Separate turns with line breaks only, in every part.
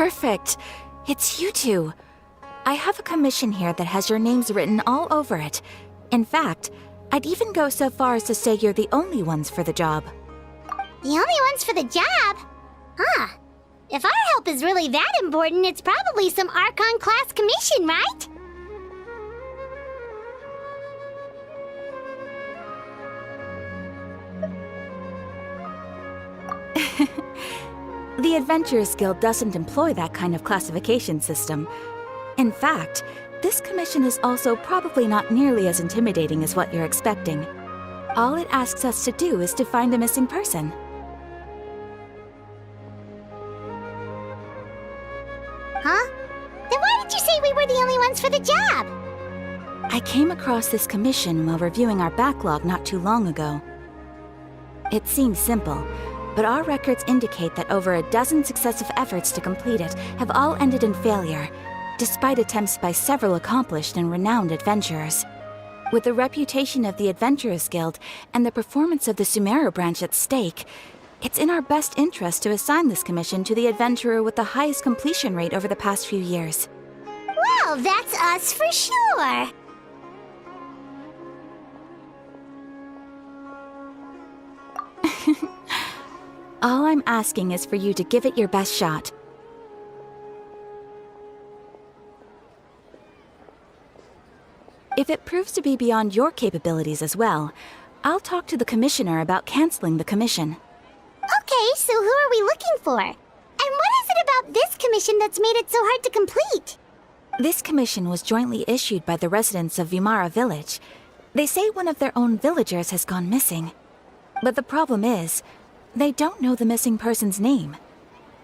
Perfect. It's you two. I have a commission here that has your names written all over it. In fact, I'd even go so far as to say you're the only ones for the job.
The only ones for the job? Huh. If our help is really that important, it's probably some Archon class commission, right?
The Adventurers Guild doesn't employ that kind of classification system. In fact, this commission is also probably not nearly as intimidating as what you're expecting. All it asks us to do is to find a missing person.
Huh? Then why did you say we were the only ones for the job?
I came across this commission while reviewing our backlog not too long ago. It seems simple, but our records indicate that over a dozen successive efforts to complete it have all ended in failure, despite attempts by several accomplished and renowned adventurers. With the reputation of the Adventurers Guild and the performance of the Sumeru branch at stake, it's in our best interest to assign this commission to the adventurer with the highest completion rate over the past few years.
Well, that's us for sure.
All I'm asking is for you to give it your best shot. If it proves to be beyond your capabilities as well, I'll talk to the commissioner about canceling the commission.
Okay, so who are we looking for? And what is it about this commission that's made it so hard to complete?
This commission was jointly issued by the residents of Vimara Village. They say one of their own villagers has gone missing. But the problem is, they don't know the missing person's name.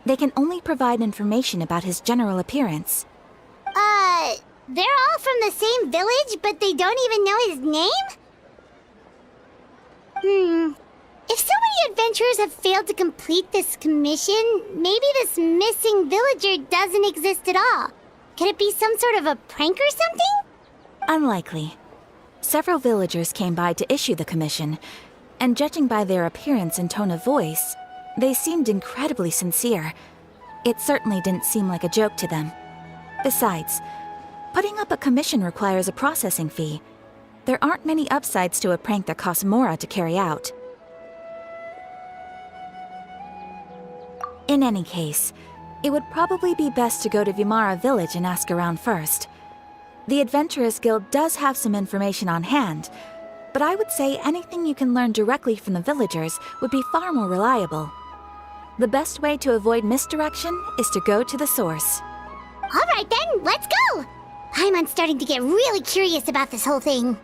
They can only provide information about his general appearance.
They're all from the same village, but they don't even know his name? If so many adventurers have failed to complete this commission, maybe this missing villager doesn't exist at all. Could it be some sort of a prank or something?
Unlikely. Several villagers came by to issue the commission, and judging by their appearance and tone of voice, they seemed incredibly sincere. It certainly didn't seem like a joke to them. Besides, putting up a commission requires a processing fee. There aren't many upsides to a prank that costs Mora to carry out. In any case, it would probably be best to go to Vimara Village and ask around first. The Adventurers Guild does have some information on hand, but I would say anything you can learn directly from the villagers would be far more reliable. The best way to avoid misdirection is to go to the source.
All right then, let's go! I'm starting to get really curious about this whole thing.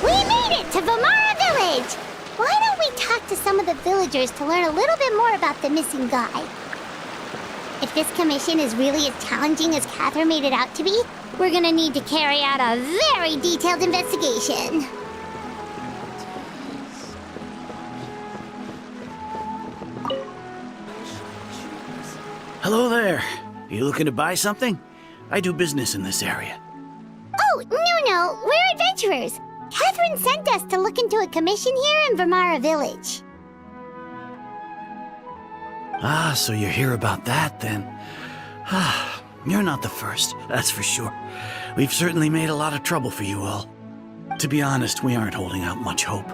We made it to Vimara Village! Why don't we talk to some of the villagers to learn a little bit more about the missing guy? If this commission is really as challenging as Catherine made it out to be, we're gonna need to carry out a very detailed investigation.
Hello there. You looking to buy something? I do business in this area.
Oh, no, we're adventurers. Catherine sent us to look into a commission here in Vimara Village.
Ah, so you're here about that then. Ah, you're not the first, that's for sure. We've certainly made a lot of trouble for you all. To be honest, we aren't holding out much hope.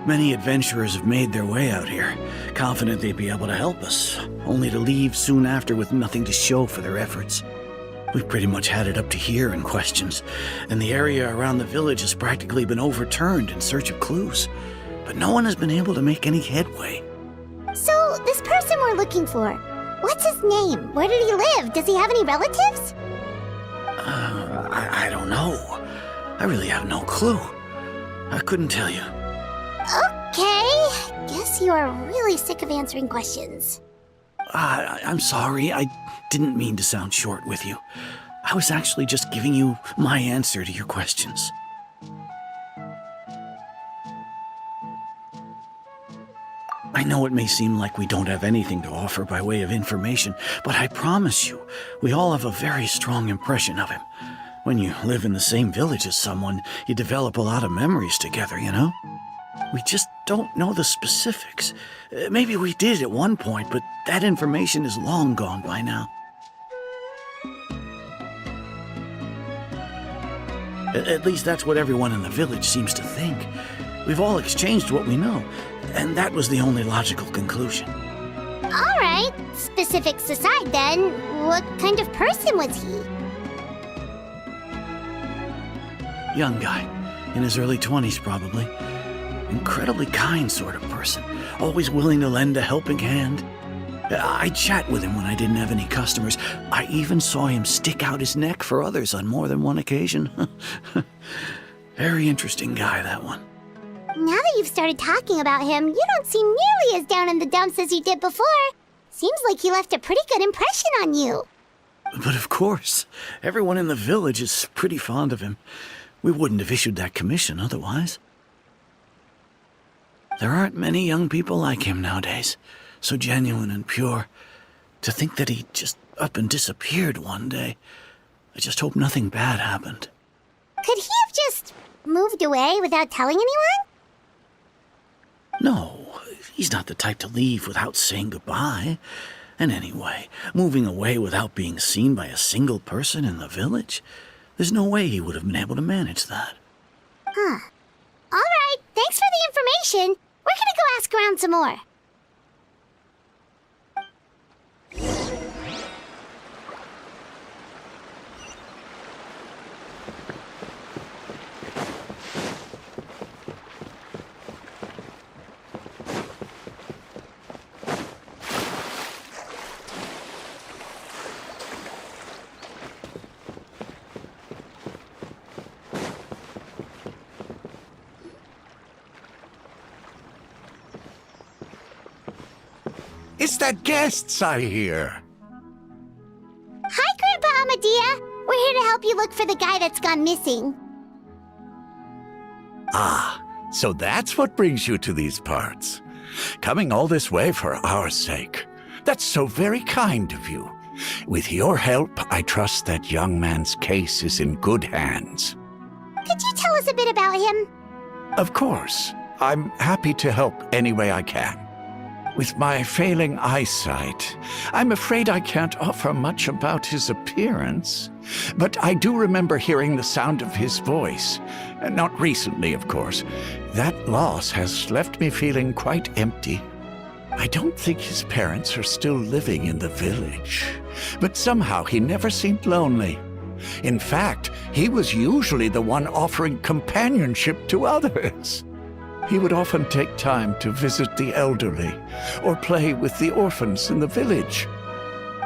Many adventurers have made their way out here, confident they'd be able to help us, only to leave soon after with nothing to show for their efforts. We've pretty much had it up to here in questions, and the area around the village has practically been overturned in search of clues. But no one has been able to make any headway.
So, this person we're looking for, what's his name? Where did he live? Does he have any relatives?
I don't know. I really have no clue. I couldn't tell you.
Okay, guess you are really sick of answering questions.
I'm sorry, I didn't mean to sound short with you. I was actually just giving you my answer to your questions. I know it may seem like we don't have anything to offer by way of information, but I promise you, we all have a very strong impression of him. When you live in the same village as someone, you develop a lot of memories together, you know? We just don't know the specifics. Maybe we did at one point, but that information is long gone by now. At least that's what everyone in the village seems to think. We've all exchanged what we know, and that was the only logical conclusion.
All right, specifics aside then, what kind of person was he?
Young guy, in his early 20s probably. Incredibly kind sort of person, always willing to lend a helping hand. I'd chat with him when I didn't have any customers. I even saw him stick out his neck for others on more than one occasion. Very interesting guy, that one.
Now that you've started talking about him, you don't seem nearly as down in the dumps as you did before. Seems like he left a pretty good impression on you.
But of course, everyone in the village is pretty fond of him. We wouldn't have issued that commission otherwise. There aren't many young people like him nowadays, so genuine and pure. To think that he just up and disappeared one day. I just hope nothing bad happened.
Could he have just moved away without telling anyone?
No, he's not the type to leave without saying goodbye. And anyway, moving away without being seen by a single person in the village? There's no way he would have been able to manage that.
Huh. All right, thanks for the information. We're gonna go ask around some more.
It's the guests I hear.
Hi, Grandpa Amadea. We're here to help you look for the guy that's gone missing.
Ah, so that's what brings you to these parts. Coming all this way for our sake. That's so very kind of you. With your help, I trust that young man's case is in good hands.
Could you tell us a bit about him?
Of course. I'm happy to help any way I can. With my failing eyesight, I'm afraid I can't offer much about his appearance. But I do remember hearing the sound of his voice. Not recently, of course. That loss has left me feeling quite empty. I don't think his parents are still living in the village. But somehow he never seemed lonely. In fact, he was usually the one offering companionship to others. He would often take time to visit the elderly or play with the orphans in the village.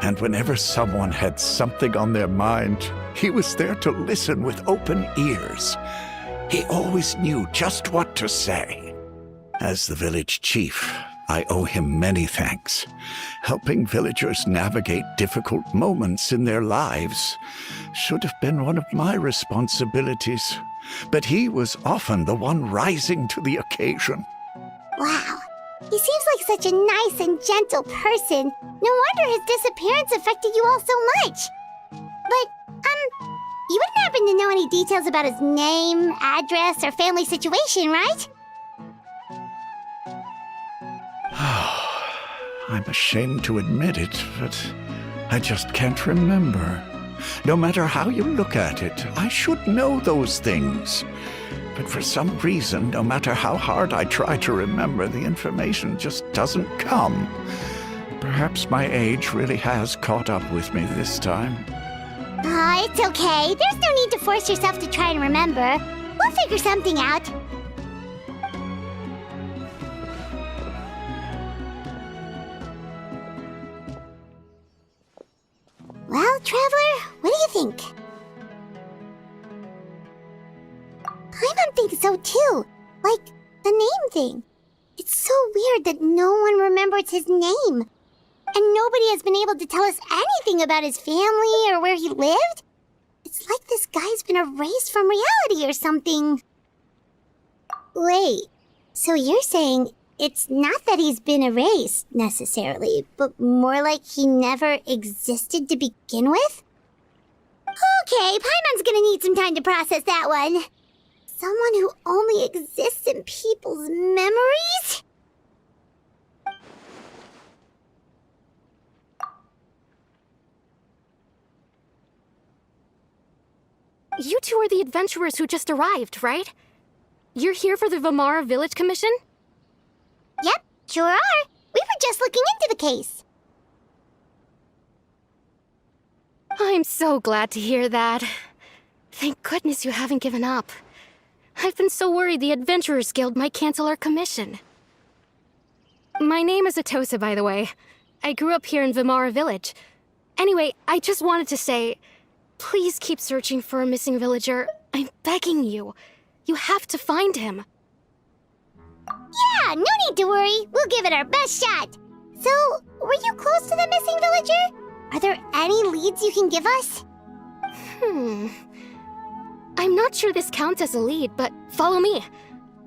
And whenever someone had something on their mind, he was there to listen with open ears. He always knew just what to say. As the village chief, I owe him many thanks. Helping villagers navigate difficult moments in their lives should have been one of my responsibilities. But he was often the one rising to the occasion.
Wow. He seems like such a nice and gentle person. No wonder his disappearance affected you all so much. But, you wouldn't happen to know any details about his name, address, or family situation, right?
I'm ashamed to admit it, but I just can't remember. No matter how you look at it, I should know those things. But for some reason, no matter how hard I try to remember, the information just doesn't come. Perhaps my age really has caught up with me this time.
It's okay. There's no need to force yourself to try and remember. We'll figure something out. Well, Traveler, what do you think? Paimon thinks so too. Like, the name thing. It's so weird that no one remembers his name. And nobody has been able to tell us anything about his family or where he lived. It's like this guy's been erased from reality or something. Wait, so you're saying It's not that he's been erased, necessarily, but more like he never existed to begin with? Okay, Paimon's gonna need some time to process that one. Someone who only exists in people's memories?
You two are the adventurers who just arrived, right? You're here for the Vamara Village Commission?
Yep, sure are. We were just looking into the case.
I'm so glad to hear that. Thank goodness you haven't given up. I've been so worried the Adventurers Guild might cancel our commission. My name is Atosa, by the way. I grew up here in Vamara Village. Anyway, I just wanted to say, please keep searching for a missing villager. I'm begging you. You have to find him.
Yeah, no need to worry. We'll give it our best shot. So, were you close to the missing villager? Are there any leads you can give us?
I'm not sure this counts as a lead, but follow me.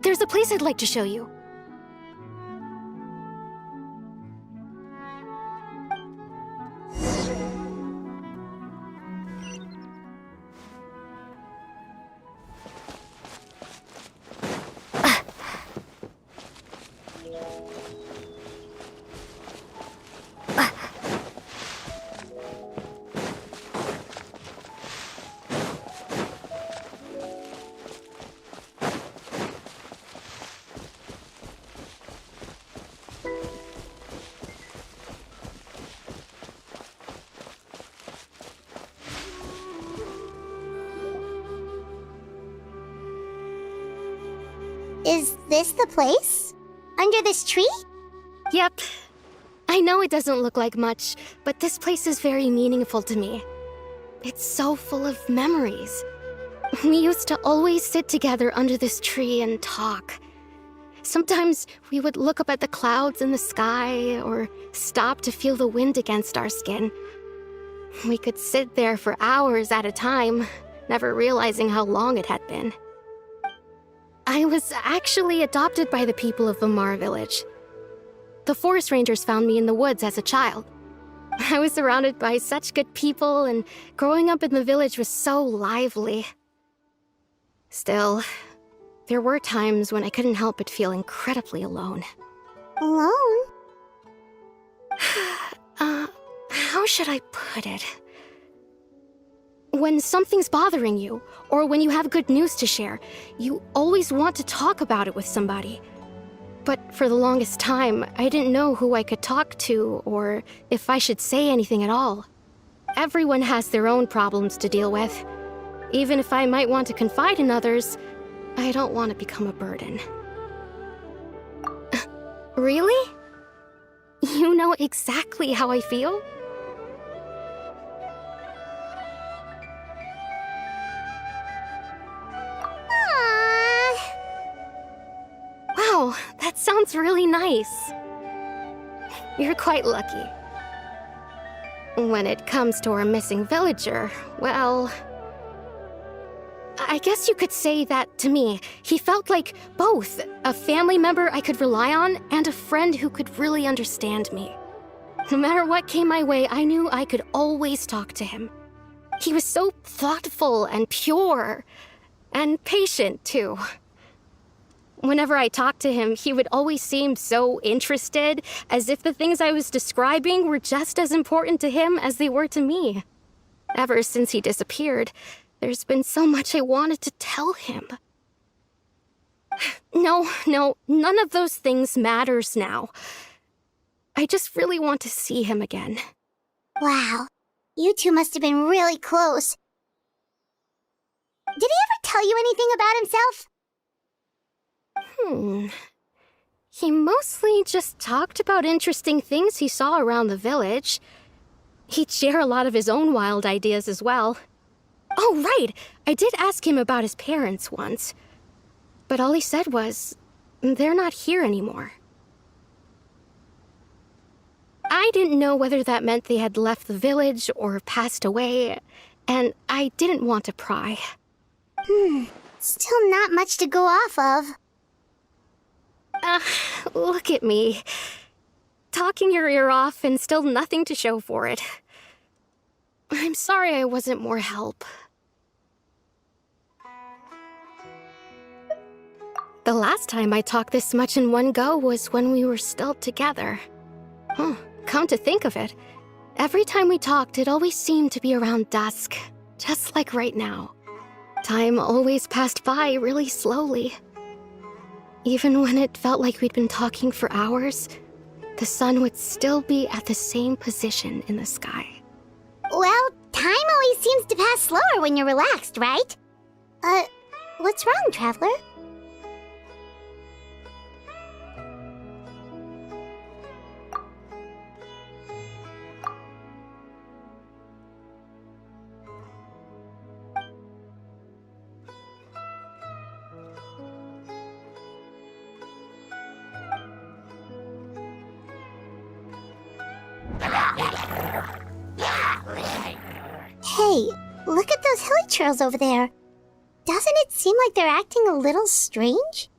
There's a place I'd like to show you.
Is this the place? Under this tree?
Yep. I know it doesn't look like much, but this place is very meaningful to me. It's so full of memories. We used to always sit together under this tree and talk. Sometimes we would look up at the clouds in the sky or stop to feel the wind against our skin. We could sit there for hours at a time, never realizing how long it had been. I was actually adopted by the people of Vamara Village. The forest rangers found me in the woods as a child. I was surrounded by such good people, and growing up in the village was so lively. Still, there were times when I couldn't help but feel incredibly alone.
Alone?
How should I put it? When something's bothering you, or when you have good news to share, you always want to talk about it with somebody. But for the longest time, I didn't know who I could talk to, or if I should say anything at all. Everyone has their own problems to deal with. Even if I might want to confide in others, I don't want to become a burden. Really? You know exactly how I feel? Wow, that sounds really nice. You're quite lucky. When it comes to our missing villager, well, I guess you could say that to me. He felt like both a family member I could rely on and a friend who could really understand me. No matter what came my way, I knew I could always talk to him. He was so thoughtful and pure, and patient, too. Whenever I talked to him, he would always seem so interested, as if the things I was describing were just as important to him as they were to me. Ever since he disappeared, there's been so much I wanted to tell him. No, none of those things matters now. I just really want to see him again.
Wow, you two must have been really close. Did he ever tell you anything about himself?
He mostly just talked about interesting things he saw around the village. He'd share a lot of his own wild ideas as well. Oh, right! I did ask him about his parents once. But all he said was, they're not here anymore. I didn't know whether that meant they had left the village or passed away, and I didn't want to pry.
Still not much to go off of.
Look at me. Talking your ear off and still nothing to show for it. I'm sorry I wasn't more help. The last time I talked this much in one go was when we were still together. Come to think of it, every time we talked, it always seemed to be around dusk, just like right now. Time always passed by really slowly. Even when it felt like we'd been talking for hours, the sun would still be at the same position in the sky.
Well, time always seems to pass slower when you're relaxed, right? What's wrong, Traveler? Hey, look at those hilly churls over there. Doesn't it seem like they're acting a little strange?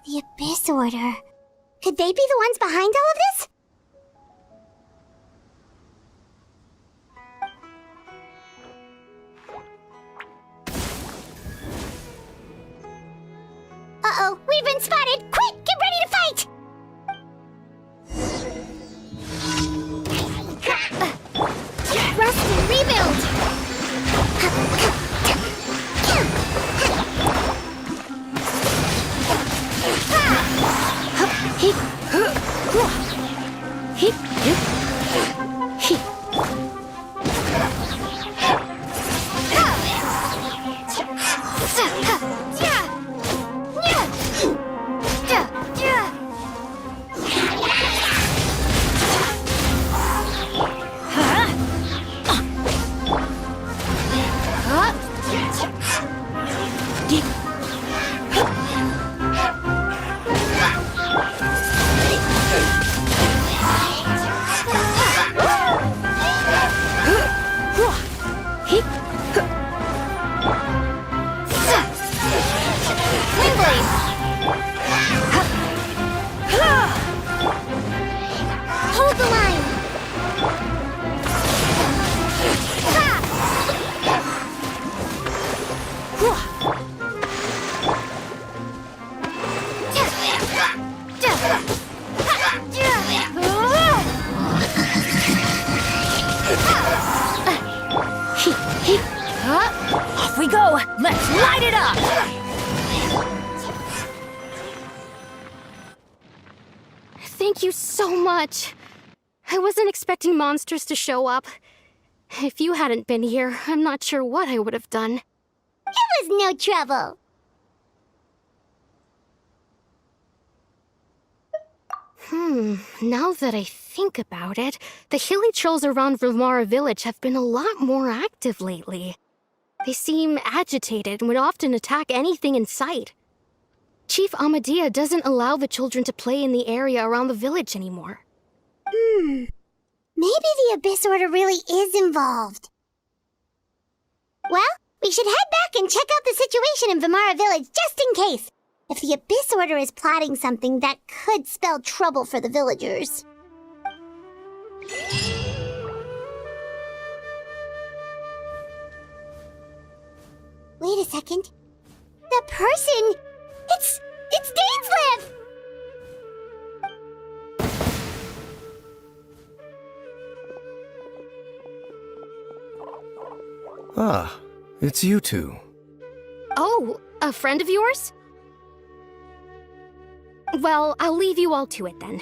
The Abyss Order. Could they be the ones behind all of this? Uh-oh, we've been spotted! Quick, get ready to fight! Rest and rebuild! Hold the line!
Off we go! Let's light it up!
Thank you so much. I wasn't expecting monsters to show up. If you hadn't been here, I'm not sure what I would have done.
It was no trouble.
Now that I think about it, the hilly trolls around Vilmara village have been a lot more active lately. They seem agitated and would often attack anything in sight. Chief Amadea doesn't allow the children to play in the area around the village anymore.
Maybe the Abyss Order really is involved. Well, we should head back and check out the situation in Vilmara village just in case. If the Abyss Order is plotting something that could spell trouble for the villagers. Wait a second. The person... It's Dainslev!
Ah, it's you two.
Oh, a friend of yours? Well, I'll leave you all to it then.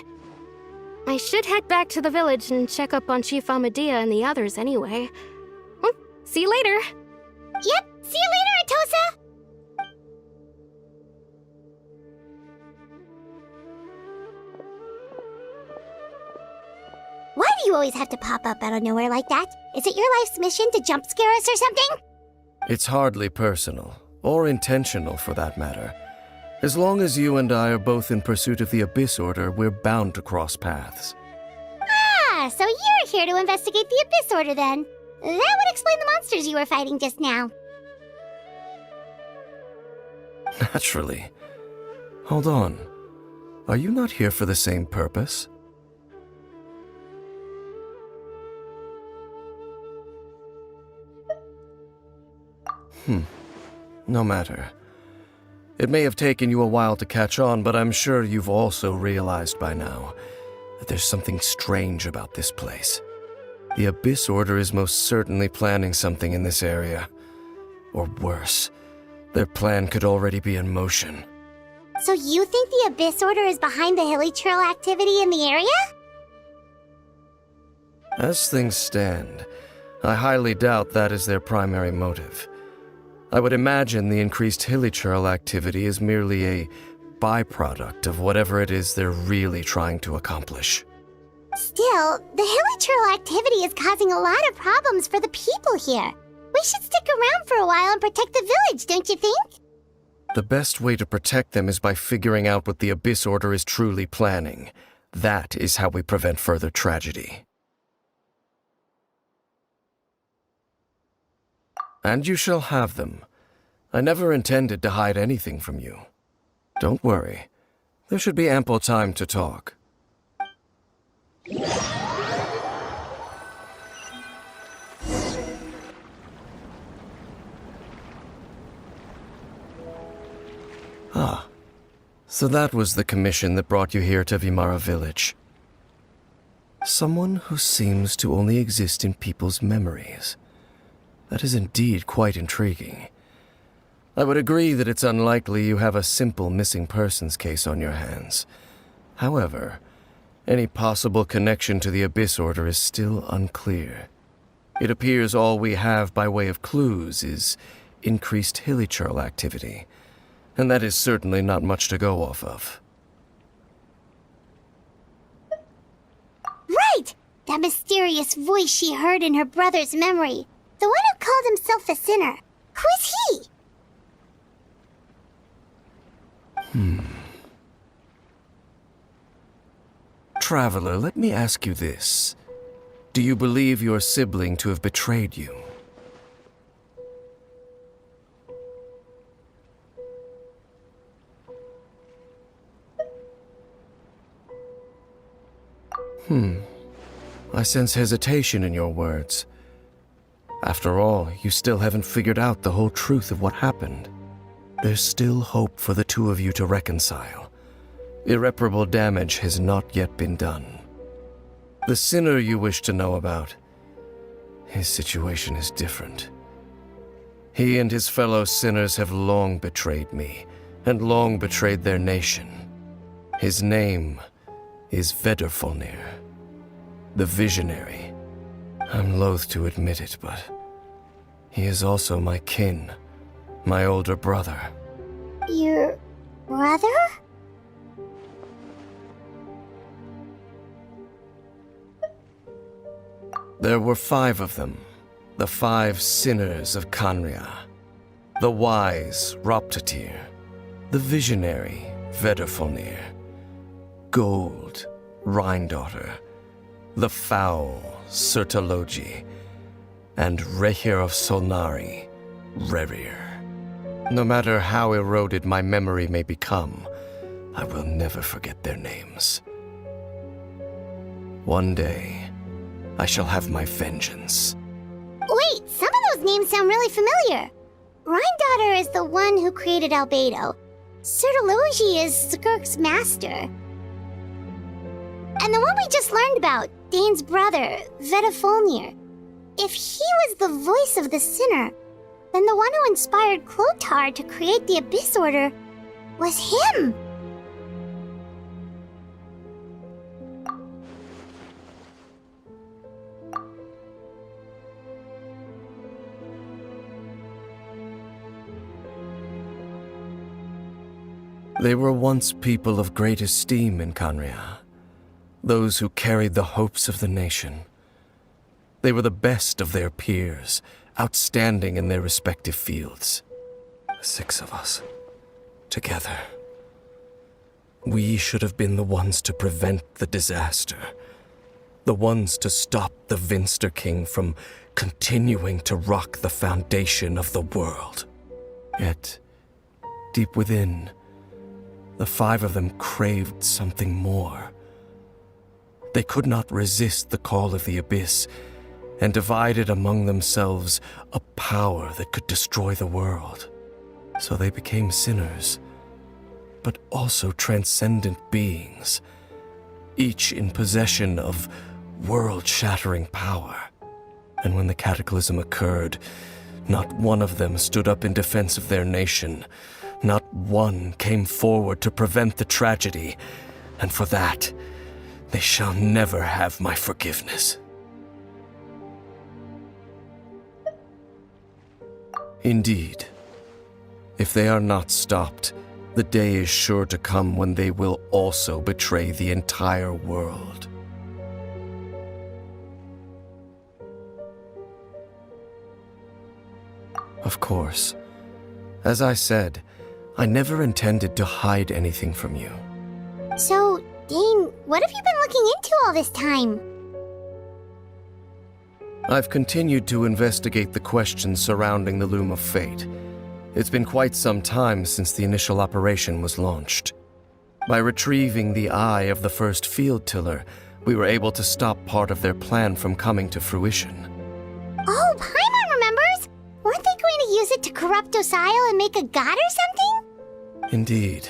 I should head back to the village and check up on Chief Amadea and the others anyway. Well, see you later.
Yep, see you later, Atosa! Why do you always have to pop up out of nowhere like that? Is it your life's mission to jump scare us or something?
It's hardly personal, or intentional for that matter. As long as you and I are both in pursuit of the Abyss Order, we're bound to cross paths.
Ah, so you're here to investigate the Abyss Order then. That would explain the monsters you were fighting just now.
Naturally. Hold on. Are you not here for the same purpose? No matter. It may have taken you a while to catch on, but I'm sure you've also realized by now that there's something strange about this place. The Abyss Order is most certainly planning something in this area. Or worse, their plan could already be in motion.
So you think the Abyss Order is behind the hilly churl activity in the area?
As things stand, I highly doubt that is their primary motive. I would imagine the increased hilly churl activity is merely a byproduct of whatever it is they're really trying to accomplish.
Still, the hilly churl activity is causing a lot of problems for the people here. We should stick around for a while and protect the village, don't you think?
The best way to protect them is by figuring out what the Abyss Order is truly planning. That is how we prevent further tragedy. And you shall have them. I never intended to hide anything from you. Don't worry. There should be ample time to talk. Ah, so that was the commission that brought you here to Vimara Village. Someone who seems to only exist in people's memories. That is indeed quite intriguing. I would agree that it's unlikely you have a simple missing persons case on your hands. However, any possible connection to the Abyss Order is still unclear. It appears all we have by way of clues is increased hilly churl activity, and that is certainly not much to go off of.
Right! That mysterious voice she heard in her brother's memory. The one who called himself a sinner. Who is he?
Traveler, let me ask you this. Do you believe your sibling to have betrayed you? I sense hesitation in your words. After all, you still haven't figured out the whole truth of what happened. There's still hope for the two of you to reconcile. Irreparable damage has not yet been done. The sinner you wish to know about, his situation is different. He and his fellow sinners have long betrayed me, and long betrayed their nation. His name is Vedderfolnir, the Visionary. I'm loath to admit it, but he is also my kin, my older brother.
Your brother?
There were 5 of them, the 5 sinners of Kanria. The wise Roptatir, the visionary Vedderfolnir, Gold Rhindaughter, the foul Sertologi, and Rehir of Solnari, Rerir. No matter how eroded my memory may become, I will never forget their names. One day, I shall have my vengeance.
Wait, some of those names sound really familiar. Rhindaughter is the one who created Albedo. Sertologi is Skirk's master. And the one we just learned about, Dane's brother, Vedderfolnir. If he was the voice of the sinner, then the one who inspired Clotar to create the Abyss Order was him.
They were once people of great esteem in Kanria, those who carried the hopes of the nation. They were the best of their peers, outstanding in their respective fields. 6 of us, together. We should have been the ones to prevent the disaster. The ones to stop the Vinster King from continuing to rock the foundation of the world. Yet, deep within, the 5 of them craved something more. They could not resist the call of the Abyss, and divided among themselves a power that could destroy the world. So they became sinners, but also transcendent beings, each in possession of world-shattering power. And when the cataclysm occurred, not one of them stood up in defense of their nation. Not one came forward to prevent the tragedy, and for that, they shall never have my forgiveness. Indeed, if they are not stopped, the day is sure to come when they will also betray the entire world. Of course, as I said, I never intended to hide anything from you.
So, Dane, what have you been looking into all this time?
I've continued to investigate the questions surrounding the Loom of Fate. It's been quite some time since the initial operation was launched. By retrieving the eye of the first field tiller, we were able to stop part of their plan from coming to fruition.
Oh, Paimon remembers! Weren't they going to use it to corrupt Osile and make a god or something?
Indeed.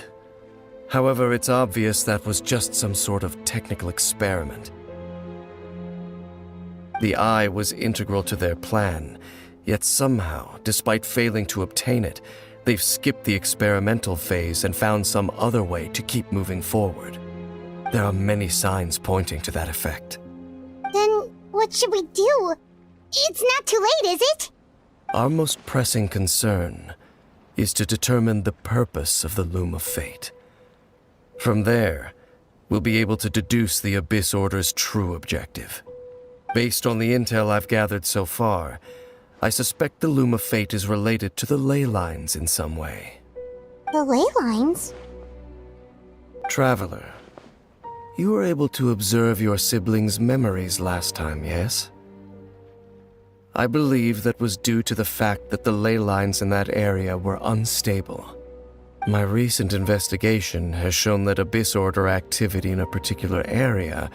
However, it's obvious that was just some sort of technical experiment. The eye was integral to their plan, yet somehow, despite failing to obtain it, they've skipped the experimental phase and found some other way to keep moving forward. There are many signs pointing to that effect.
Then, what should we do? It's not too late, is it?
Our most pressing concern is to determine the purpose of the Loom of Fate. From there, we'll be able to deduce the Abyss Order's true objective. Based on the intel I've gathered so far, I suspect the Loom of Fate is related to the ley lines in some way.
The ley lines?
Traveler, you were able to observe your siblings' memories last time, yes? I believe that was due to the fact that the ley lines in that area were unstable. My recent investigation has shown that Abyss Order activity in a particular area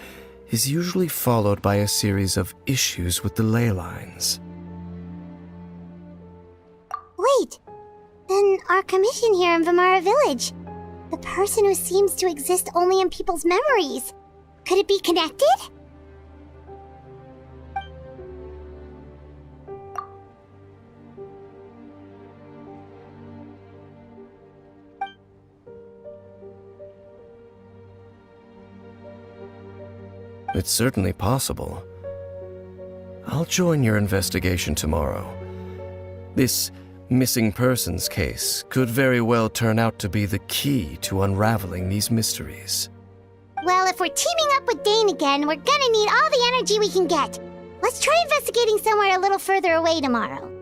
is usually followed by a series of issues with the ley lines.
Wait, then our commission here in Vamara Village, the person who seems to exist only in people's memories, could it be connected?
It's certainly possible. I'll join your investigation tomorrow. This missing persons case could very well turn out to be the key to unraveling these mysteries.
Well, if we're teaming up with Dane again, we're gonna need all the energy we can get. Let's try investigating somewhere a little further away tomorrow.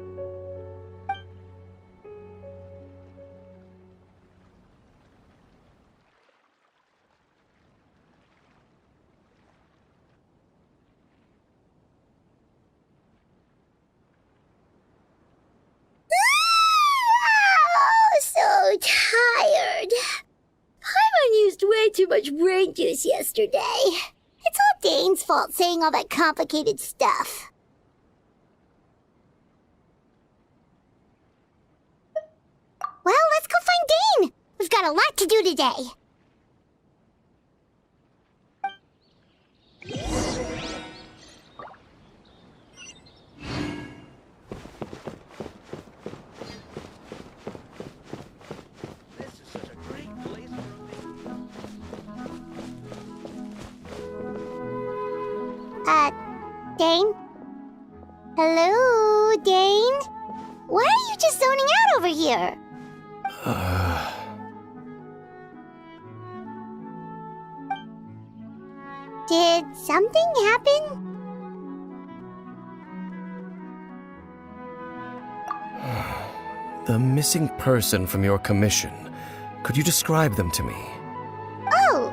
So tired. Paimon used way too much brain juice yesterday. It's all Dane's fault saying all that complicated stuff. Well, let's go find Dane. We've got a lot to do today. Dane? Hello, Dane? Why are you just zoning out over here? Did something happen?
The missing person from your commission. Could you describe them to me?
Oh,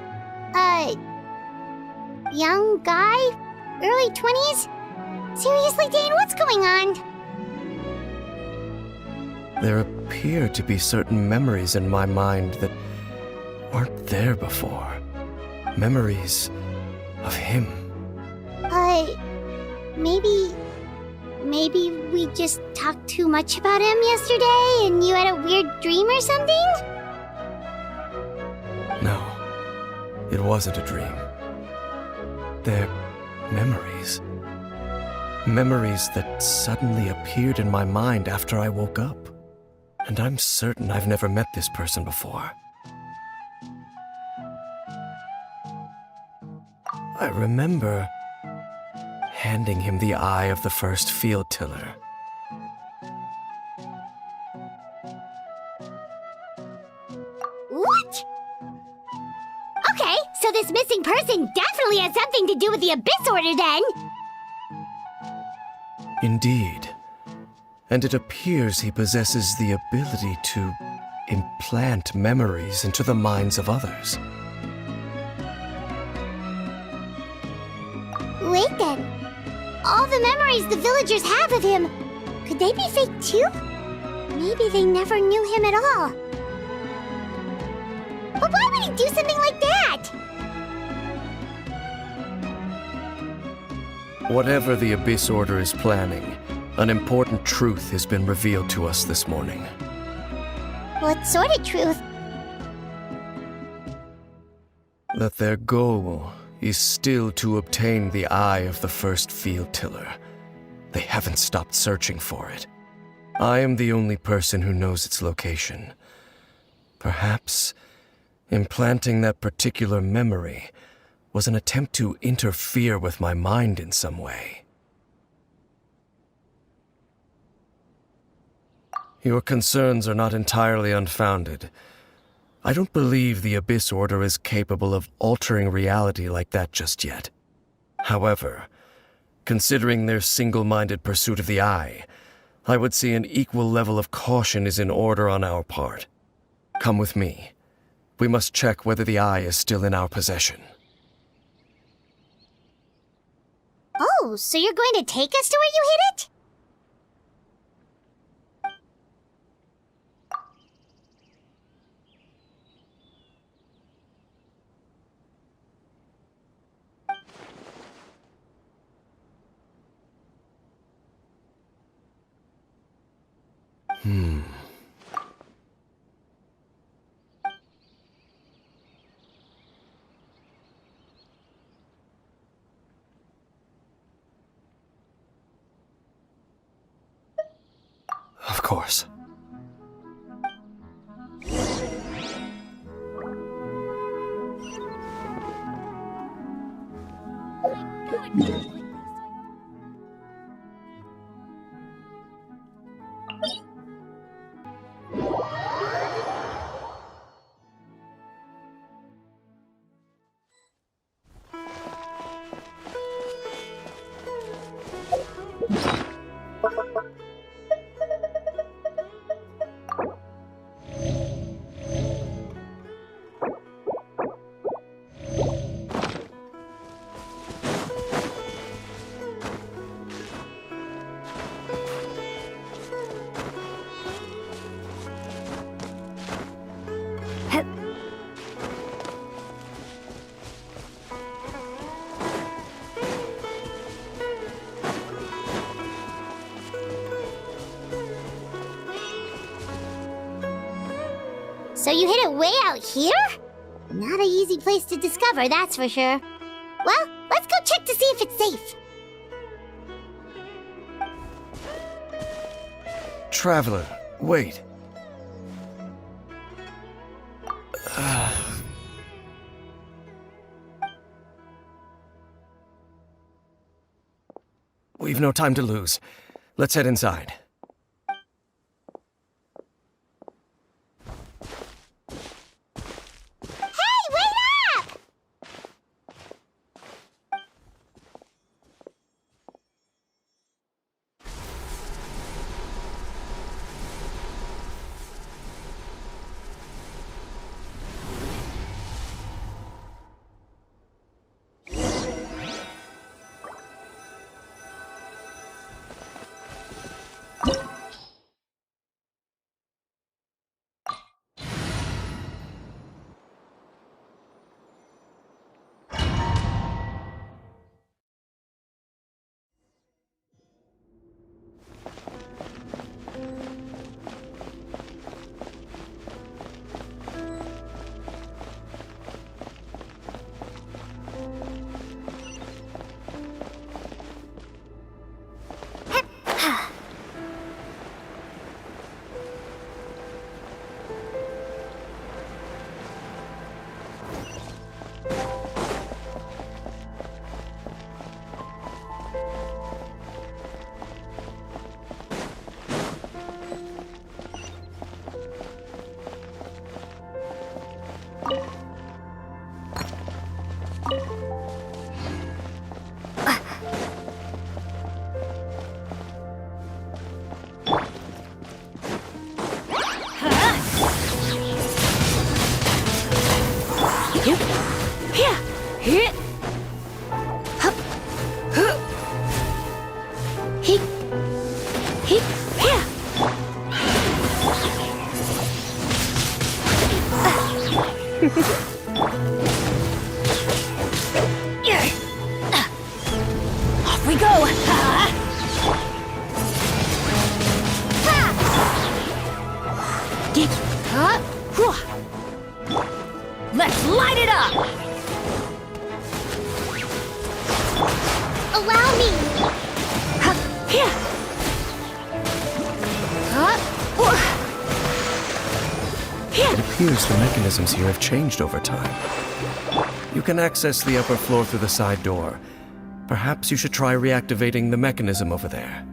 young guy, early 20s? Seriously, Dane, what's going on?
There appear to be certain memories in my mind that weren't there before. Memories of him.
Maybe we just talked too much about him yesterday and you had a weird dream or something?
No, it wasn't a dream. They're memories. Memories that suddenly appeared in my mind after I woke up. And I'm certain I've never met this person before. I remember handing him the eye of the first field tiller.
What? Okay, so this missing person definitely has something to do with the Abyss Order then!
Indeed. And it appears he possesses the ability to implant memories into the minds of others.
Wait then. All the memories the villagers have of him, could they be fake too? Maybe they never knew him at all. But why would he do something like that?
Whatever the Abyss Order is planning, an important truth has been revealed to us this morning.
What sort of truth?
That their goal is still to obtain the eye of the first field tiller. They haven't stopped searching for it. I am the only person who knows its location. Perhaps implanting that particular memory was an attempt to interfere with my mind in some way. Your concerns are not entirely unfounded. I don't believe the Abyss Order is capable of altering reality like that just yet. However, considering their single-minded pursuit of the eye, I would say an equal level of caution is in order on our part. Come with me. We must check whether the eye is still in our possession.
Oh, so you're going to take us to where you hid it?
Of course. So you hid it way out here? Not an easy place to discover, that's for sure. Well, let's go check to see if it's safe. Traveler, wait. We've no time to lose. Let's head inside.
Hey, wait up!
Off we go! Let's light it up!
Allow me!
It appears the mechanisms here have changed over time. You can access the upper floor through the side door. Perhaps you should try reactivating the mechanism over there.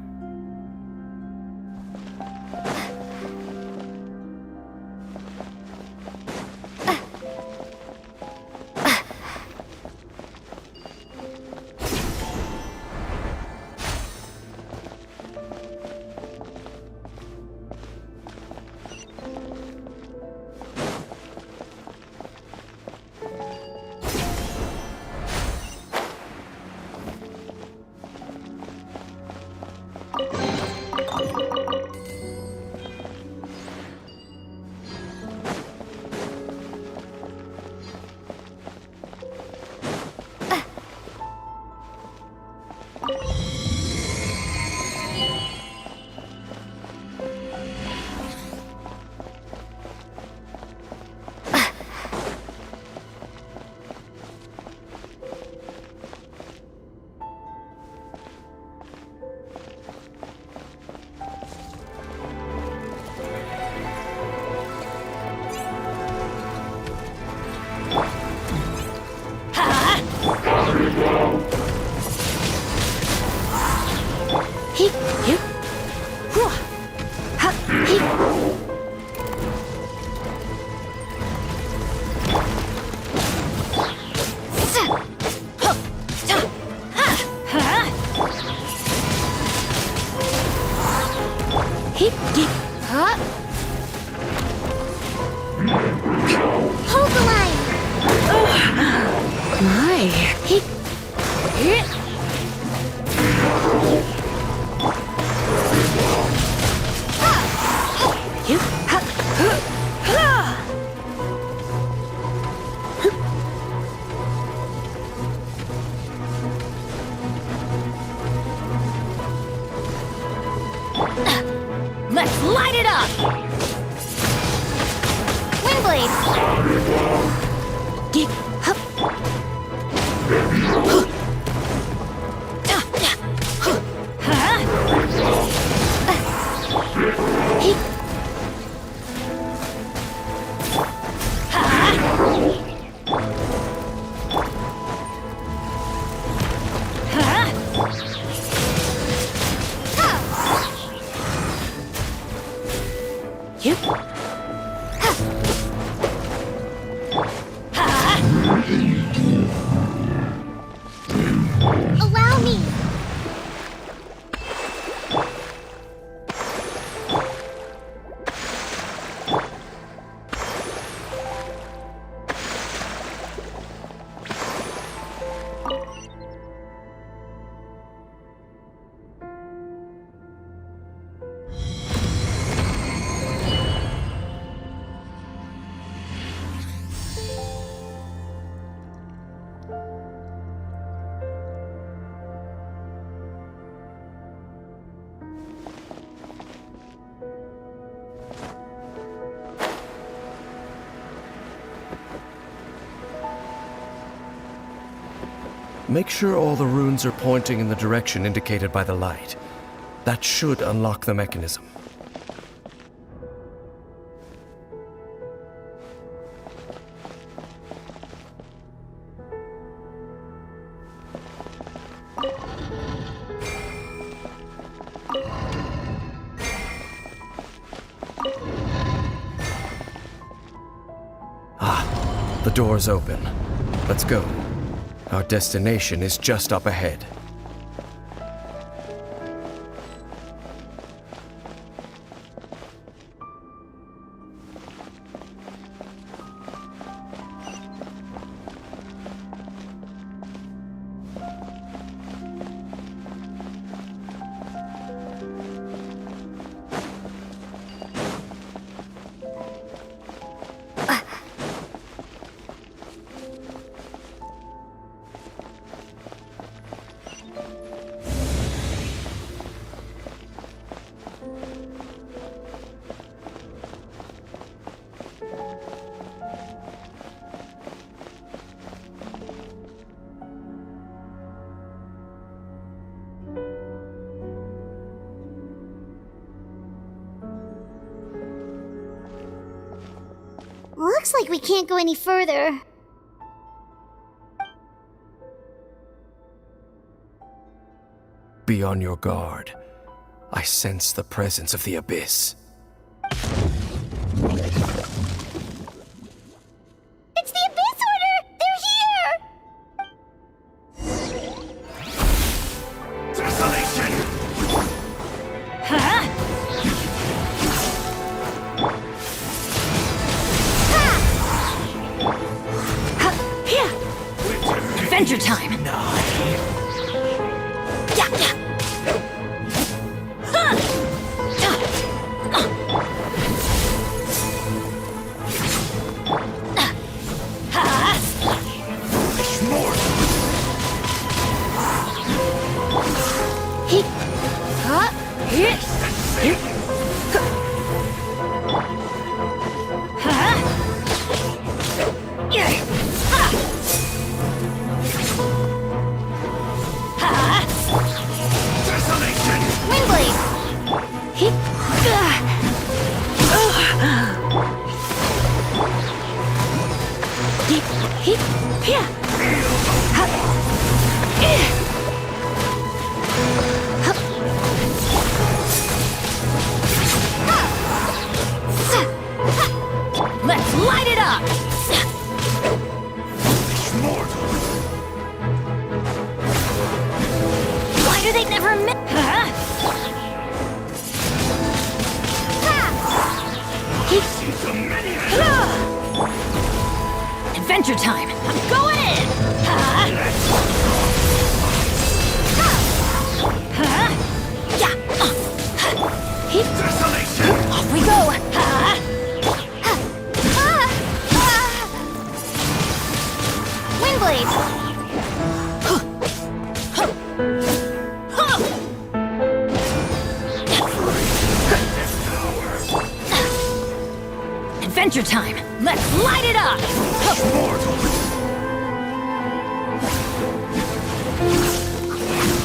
Hold the line!
Let's light it up!
Windblade! Allow me!
Make sure all the runes are pointing in the direction indicated by the light. That should unlock the mechanism. Ah, the door's open. Let's go. Our destination is just up ahead.
Looks like we can't go any further.
Be on your guard. I sense the presence of the Abyss.
It's the Abyss Order! They're here!
Desolation!
Huh? Here! Adventure time! Yeah, yeah. Let's light it up! Why do they never Adventure time! I'm going in!
Desolation!
Off we go!
Windblade!
Adventure time! Let's light it up!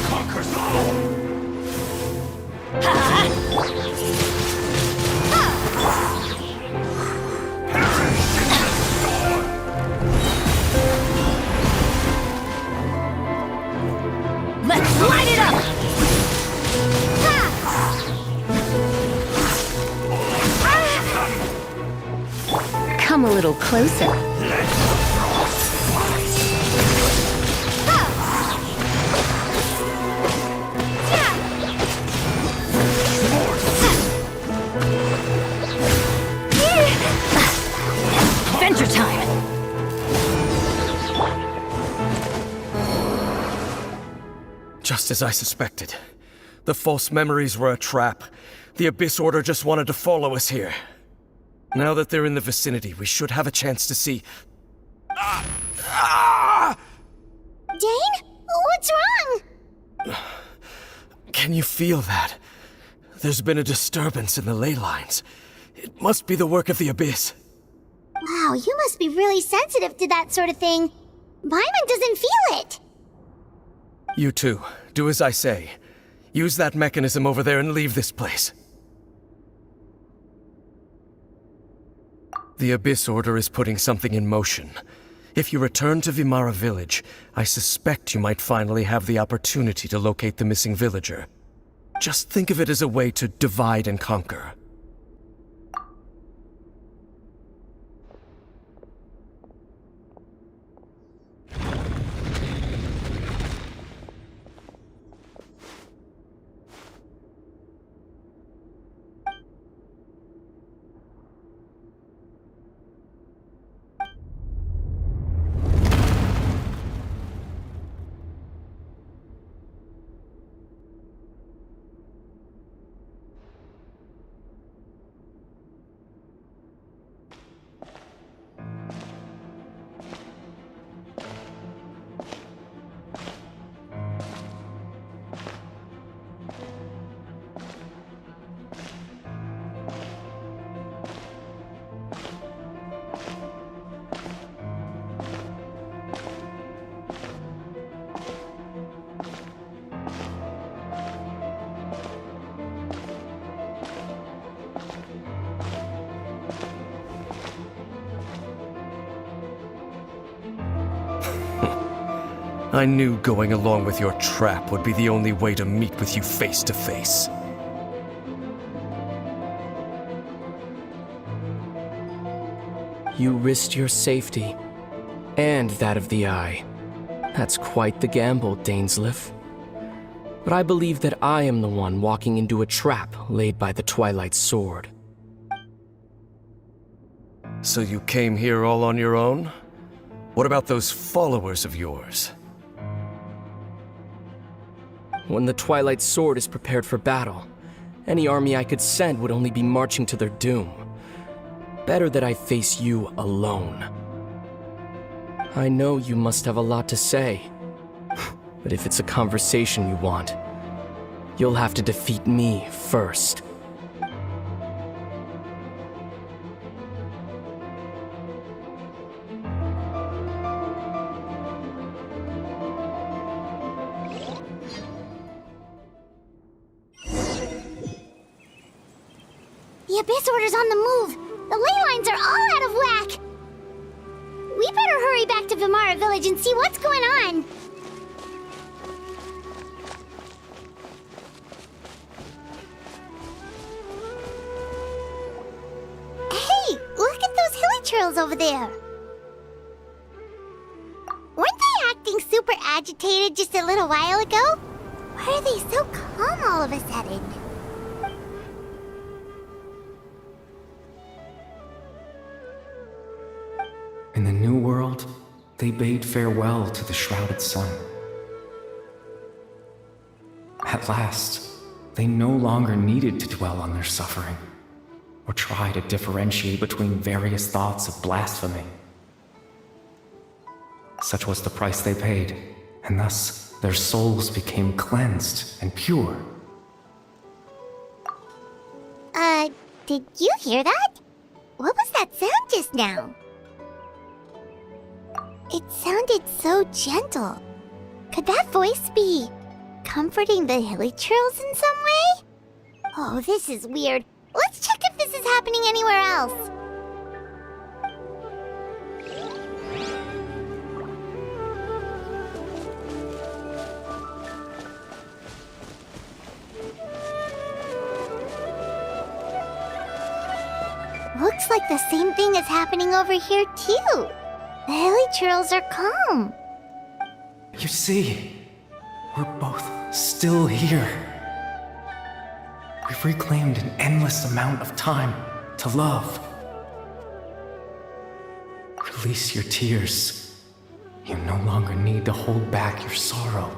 Conquers all!
Let's light it up! Come a little closer. Adventure time!
Just as I suspected. The false memories were a trap. The Abyss Order just wanted to follow us here. Now that they're in the vicinity, we should have a chance to see...
Dane? What's wrong?
Can you feel that? There's been a disturbance in the ley lines. It must be the work of the Abyss.
Wow, you must be really sensitive to that sort of thing. Paimon doesn't feel it.
You too. Do as I say. Use that mechanism over there and leave this place. The Abyss Order is putting something in motion. If you return to Vimara Village, I suspect you might finally have the opportunity to locate the missing villager. Just think of it as a way to divide and conquer. I knew going along with your trap would be the only way to meet with you face to face.
You risked your safety, and that of the Eye. That's quite the gamble, Dainsleif. But I believe that I am the one walking into a trap laid by the Twilight Sword.
So you came here all on your own? What about those followers of yours?
When the Twilight Sword is prepared for battle, any army I could send would only be marching to their doom. Better that I face you alone. I know you must have a lot to say, but if it's a conversation you want, you'll have to defeat me first.
The Abyss Order's on the move. The ley lines are all out of whack. We better hurry back to Vimara Village and see what's going on. Hey, look at those hilichurls over there. Weren't they acting super agitated just a little while ago? Why are they so calm all of a sudden?
In the New World, they bade farewell to the shrouded sun. At last, they no longer needed to dwell on their suffering, or try to differentiate between various thoughts of blasphemy. Such was the price they paid, and thus their souls became cleansed and pure.
Did you hear that? What was that sound just now? It sounded so gentle. Could that voice be comforting the hilichurls in some way? Oh, this is weird. Let's check if this is happening anywhere else. Looks like the same thing is happening over here too. The hilichurls are calm.
You see, we're both still here. We've reclaimed an endless amount of time to love. Release your tears. You no longer need to hold back your sorrow.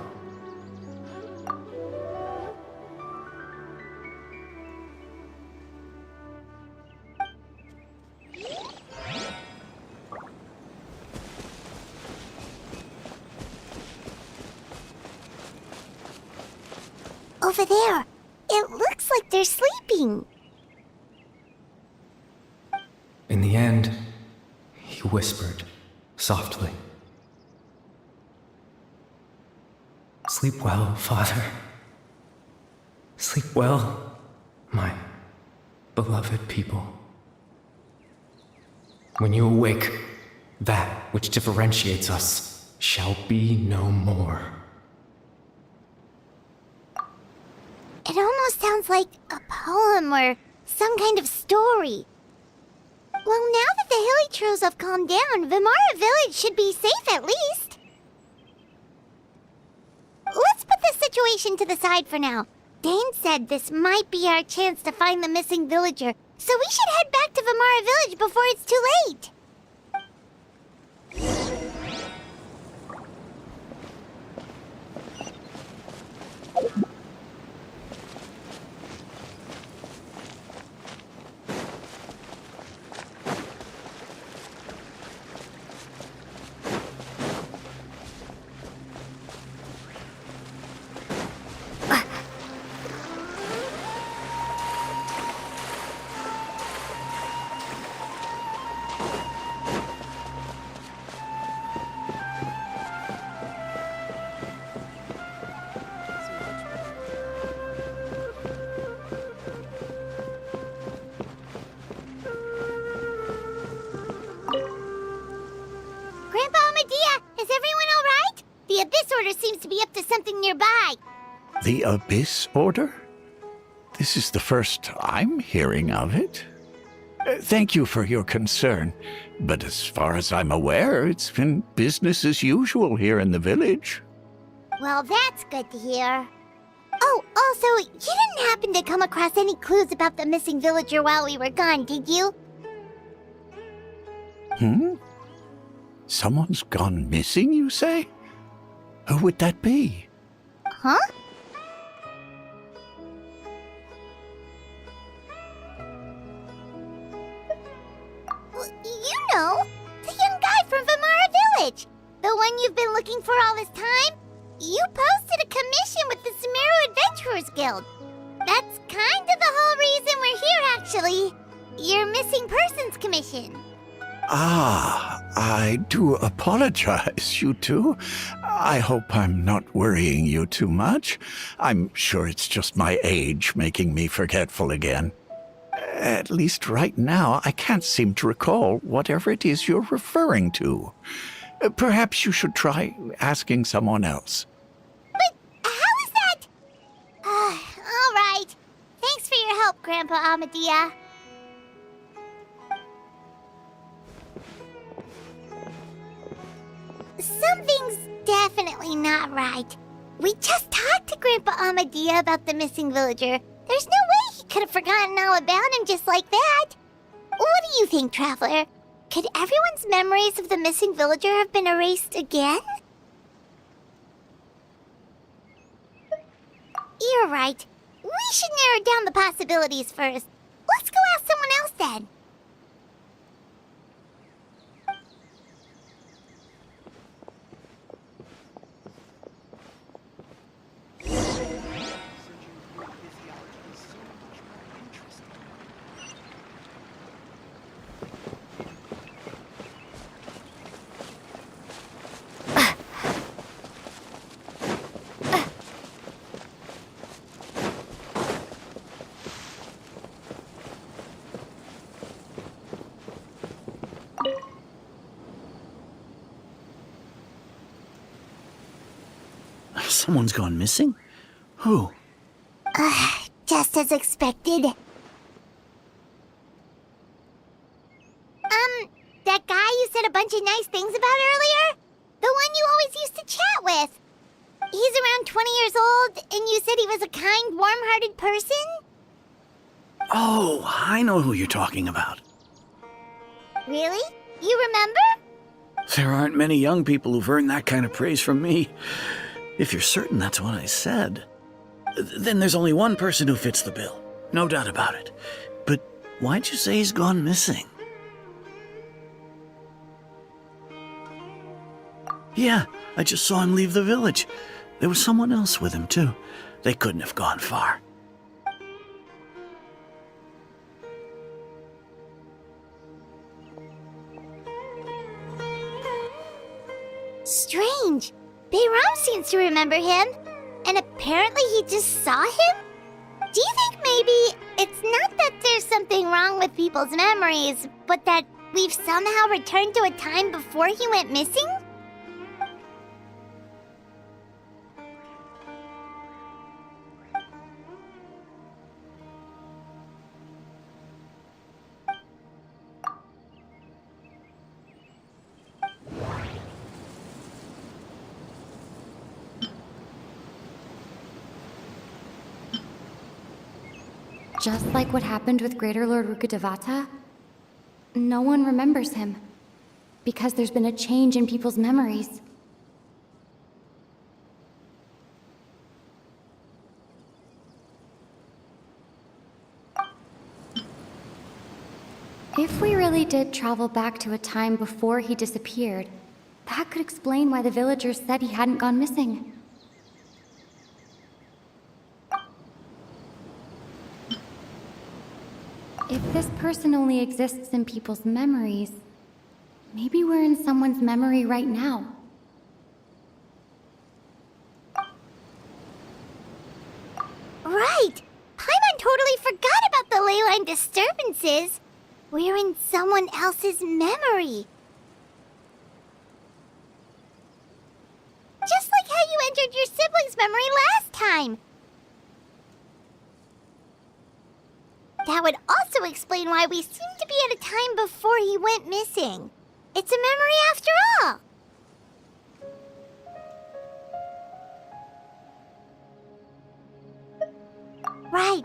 Over there. It looks like they're sleeping.
In the end, he whispered softly. Sleep well, Father. Sleep well, my beloved people. When you awake, that which differentiates us shall be no more.
It almost sounds like a poem or some kind of story. Well, now that the hilichurls have calmed down, Vimara Village should be safe at least. Let's put this situation to the side for now. Dane said this might be our chance to find the missing villager, so we should head back to Vimara Village before it's too late. Order seems to be up to something nearby.
The Abyss Order? This is the first I'm hearing of it. Thank you for your concern, but as far as I'm aware, it's been business as usual here in the village.
Well, that's good to hear. Oh, also, you didn't happen to come across any clues about the missing villager while we were gone, did you?
Someone's gone missing, you say? Who would that be?
Huh? Well, you know, the young guy from Vamara Village. The one you've been looking for all this time. You posted a commission with the Sumeru Adventurers Guild. That's kind of the whole reason we're here, actually. Your missing persons commission.
Ah, I do apologize, you two. I hope I'm not worrying you too much. I'm sure it's just my age making me forgetful again. At least right now, I can't seem to recall whatever it is you're referring to. Perhaps you should try asking someone else.
But how is that? All right. Thanks for your help, Grandpa Amadia. Something's definitely not right. We just talked to Grandpa Amadia about the missing villager. There's no way he could have forgotten all about him just like that. What do you think, Traveler? Could everyone's memories of the missing villager have been erased again? You're right. We should narrow down the possibilities first. Let's go ask someone else then.
Someone's gone missing? Who?
Just as expected. That guy you said a bunch of nice things about earlier? The one you always used to chat with. He's around 20 years old, and you said he was a kind, warm-hearted person?
Oh, I know who you're talking about.
Really? You remember?
There aren't many young people who've earned that kind of praise from me. If you're certain that's what I said, then there's only one person who fits the bill. No doubt about it. But why'd you say he's gone missing? Yeah, I just saw him leave the village. There was someone else with him, too. They couldn't have gone far.
Strange. Bayram seems to remember him, and apparently he just saw him? Do you think maybe it's not that there's something wrong with people's memories, but that we've somehow returned to a time before he went missing?
Just like what happened with Greater Lord Rukkhadevata, no one remembers him, because there's been a change in people's memories. If we really did travel back to a time before he disappeared, that could explain why the villagers said he hadn't gone missing. If this person only exists in people's memories, maybe we're in someone's memory right now.
Right! Paimon totally forgot about the ley line disturbances. We're in someone else's memory. Just like how you memory last time. That would also explain why we seem to be at a time before he went missing. It's a memory after all. Right.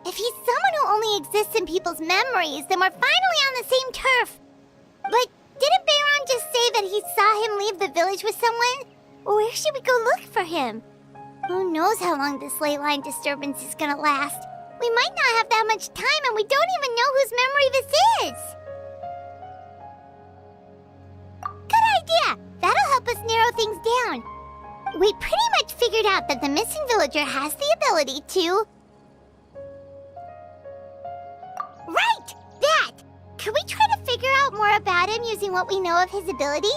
If he's someone who only exists in people's memories, then we're finally on the same turf. But didn't Bayron just say that he saw him leave the village with someone? Where should we go look for him? Who knows how long this ley line disturbance is gonna last? We might not have that much time, and we don't even know whose memory this is. Good idea! That'll help us narrow things down. We pretty much figured out that the missing villager has the ability to... Right! That! Could we try to figure out more about him using what we know of his ability?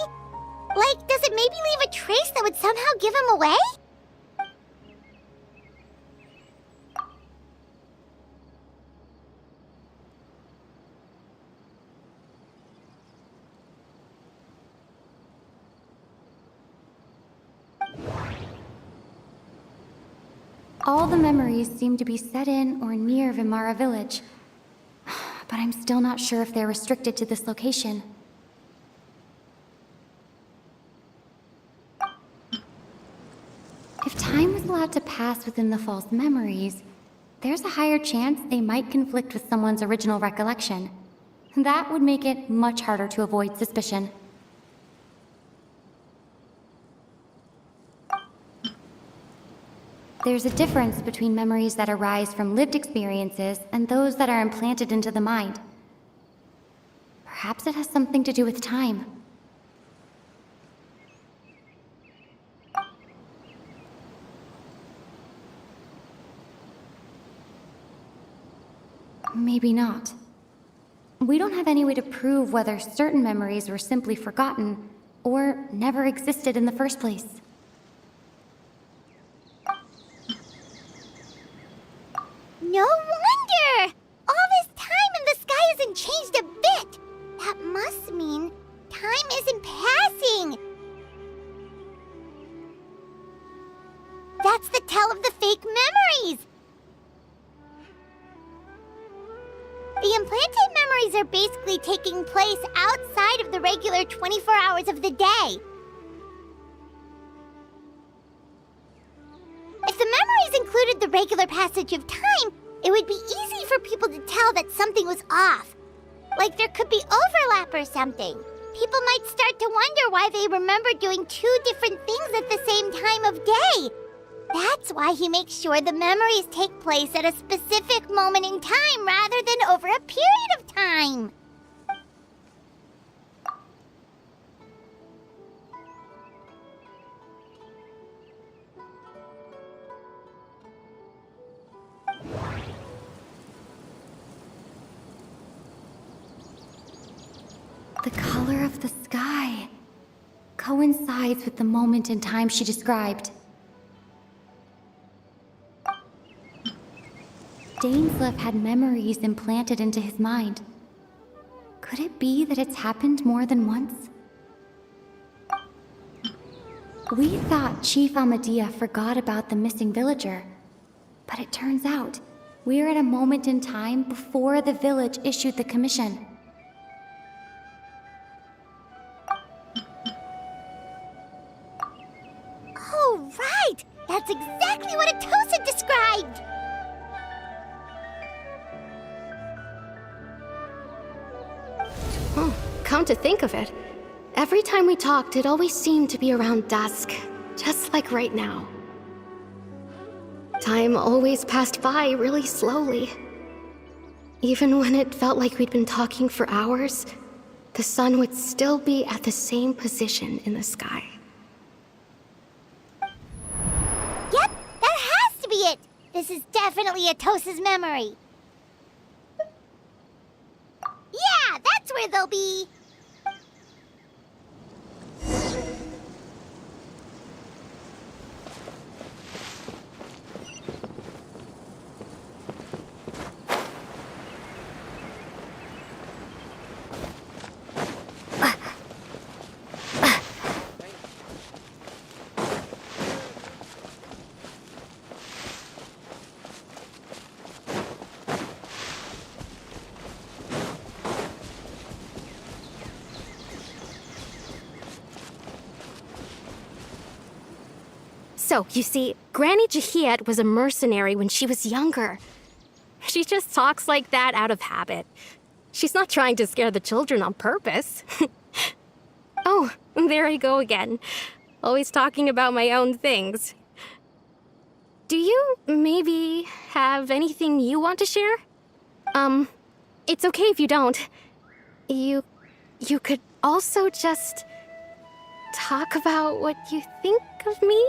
Like, does it maybe leave a trace that would somehow give him away?
All the memories seem to be set in or near Vimara village. But I'm still not sure if they're restricted to this location. If time was allowed to pass within the false memories, there's a higher chance they might conflict with someone's original recollection. That would make it much harder to avoid suspicion. There's a difference between memories that arise from lived experiences and those that are implanted into the mind. Perhaps it has something to do with time. Maybe not. We don't have any way to prove whether certain memories were simply forgotten or never existed in the first place.
No wonder! All this time and the sky hasn't changed a bit! That must mean time isn't passing! That's the tell of the fake memories! The implanted memories are basically taking place outside of the regular 24 hours of the day. If the memories included the regular passage of time, it would be easy for people to tell that something was off. Like there could be overlap or something. People might start to wonder why they remember doing two different things at the same time of day. That's why he makes sure the memories take place at a specific moment in time rather than over a period of time.
The color of the sky coincides with the moment in time she described. Dainsleif had memories implanted into his mind. Could it be that it's happened more than once? We thought Chief Amadea forgot about the missing villager, but it turns out we're at a moment in time before the village issued the commission.
Oh, right! That's exactly what Atosa described!
Come to think of it, every time we talked, it always seemed to be around dusk, just like right now. Time always passed by really slowly. Even when it felt like we'd been talking for hours, the sun would still be at the same position in the sky.
Yep, that has to be it! This is definitely Atosa's memory. Yeah, that's where they'll be!
So, you see, Granny Jahiet was a mercenary when she was younger. She just talks like that out of habit. She's not trying to scare the children on purpose. Oh, there I go again. Always talking about my own things. Do you maybe have anything you want to share? It's okay if you don't. You could also just talk about what you think of me?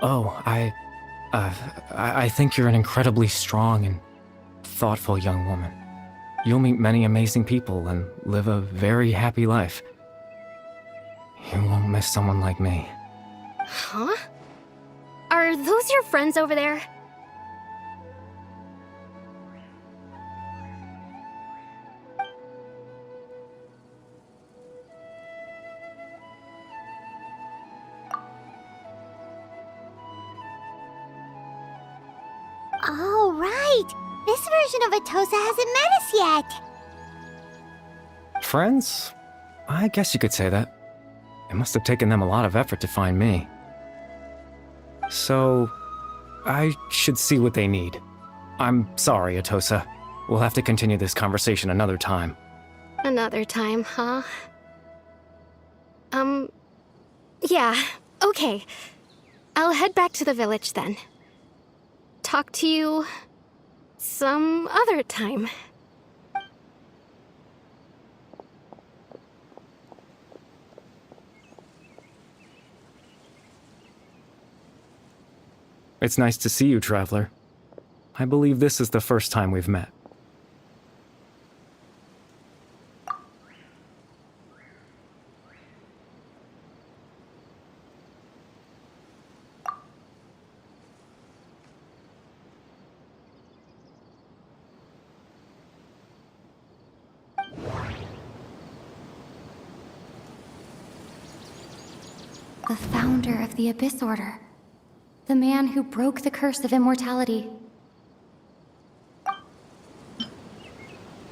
Oh, I think you're an incredibly strong and thoughtful young woman. You'll meet many amazing people and live a very happy life. You won't miss someone like me.
Huh? Are those your friends over there?
Oh, right! This version of Atosa hasn't met us yet!
Friends? I guess you could say that. It must have taken them a lot of effort to find me. So, I should see what they need. I'm sorry, Atosa. We'll have to continue this conversation another time.
Another time, huh? Yeah, okay. I'll head back to the village then. Talk to you some other time.
It's nice to see you, Traveler. I believe this is the first time we've met.
The founder of the Abyss Order. The man who broke the curse of immortality.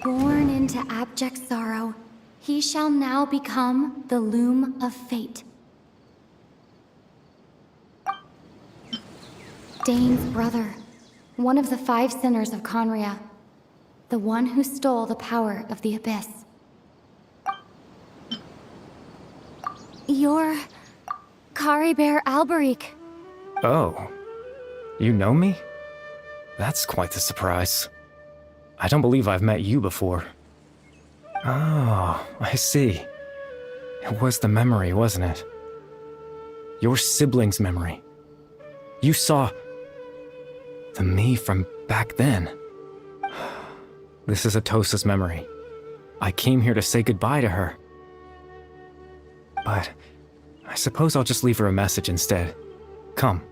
Born into abject sorrow, he shall now become the Loom of Fate. Dane's brother, one of the 5 sinners of Conria, the one who stole the power of the Abyss. You're Caribert Alberic.
Oh. You know me? That's quite the surprise. I don't believe I've met you before. Oh, I see. It was the memory, wasn't it? Your sibling's memory. You saw the me from back then. This is Atosa's memory. I came here to say goodbye to her. But I suppose I'll just leave her a message instead. Come,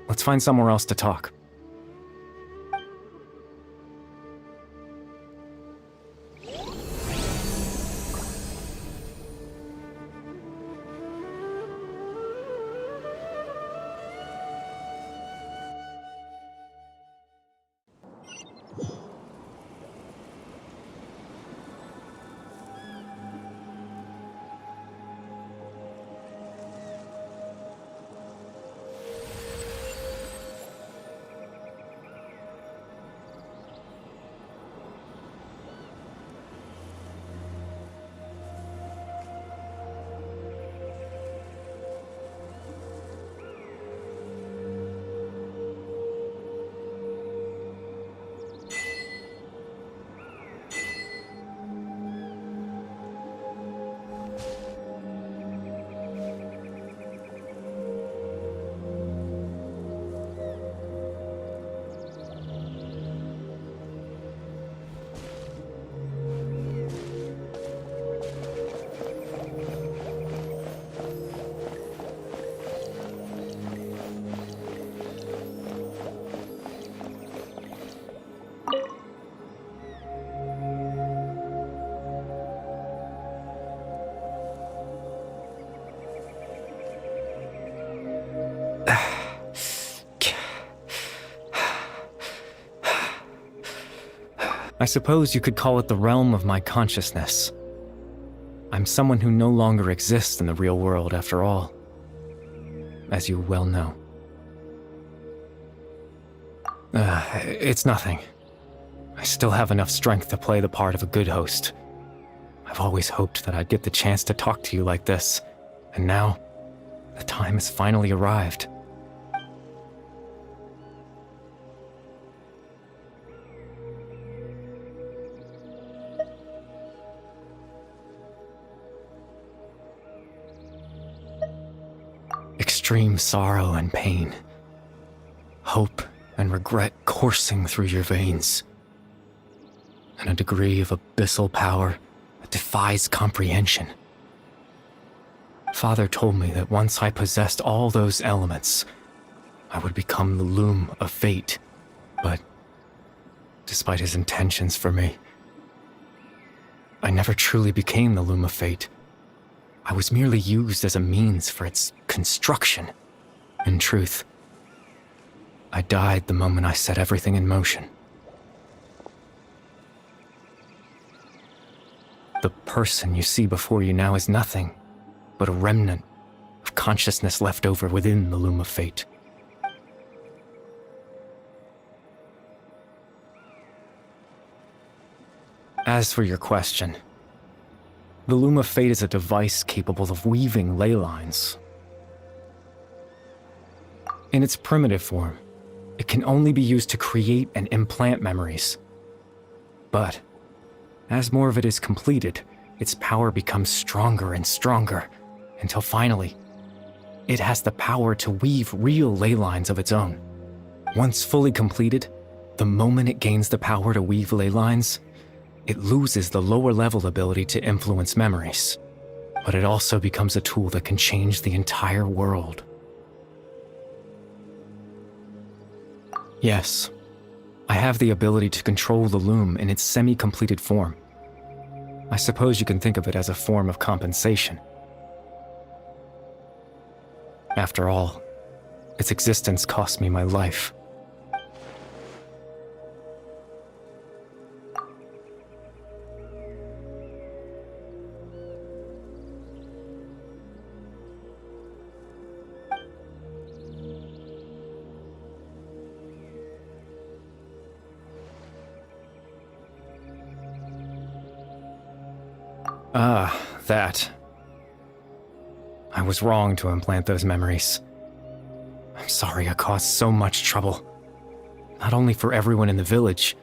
let's find somewhere else to talk. I suppose you could call it the realm of my consciousness. I'm someone who no longer exists in the real world after all, as you well know. It's nothing. I still have enough strength to play the part of a good host. I've always hoped that I'd get the chance to talk to you like this, and now, the time has finally arrived. Extreme sorrow and pain, hope and regret coursing through your veins, and a degree of abyssal power that defies comprehension. Father told me that once I possessed all those elements, I would become the loom of fate, but despite his intentions for me, I never truly became the loom of fate. I was merely used as a means for its construction. In truth, I died the moment I set everything in motion. The person you see before you now is nothing but a remnant of consciousness left over within the loom of fate. As for your question, the loom of fate is a device capable of weaving ley lines. In its primitive form, it can only be used to create and implant memories. But as more of it is completed, its power becomes stronger and stronger, until finally, it has the power to weave real ley lines of its own. Once fully completed, the moment it gains the power to weave ley lines, it loses the lower-level ability to influence memories. But it also becomes a tool that can change the entire world. Yes, I have the ability to control the loom in its semi-completed form. I suppose you can think of it as a form of compensation. After all, its existence cost me my life. That. I was wrong to implant those memories. I'm sorry I caused so much trouble. Not only for everyone in the village,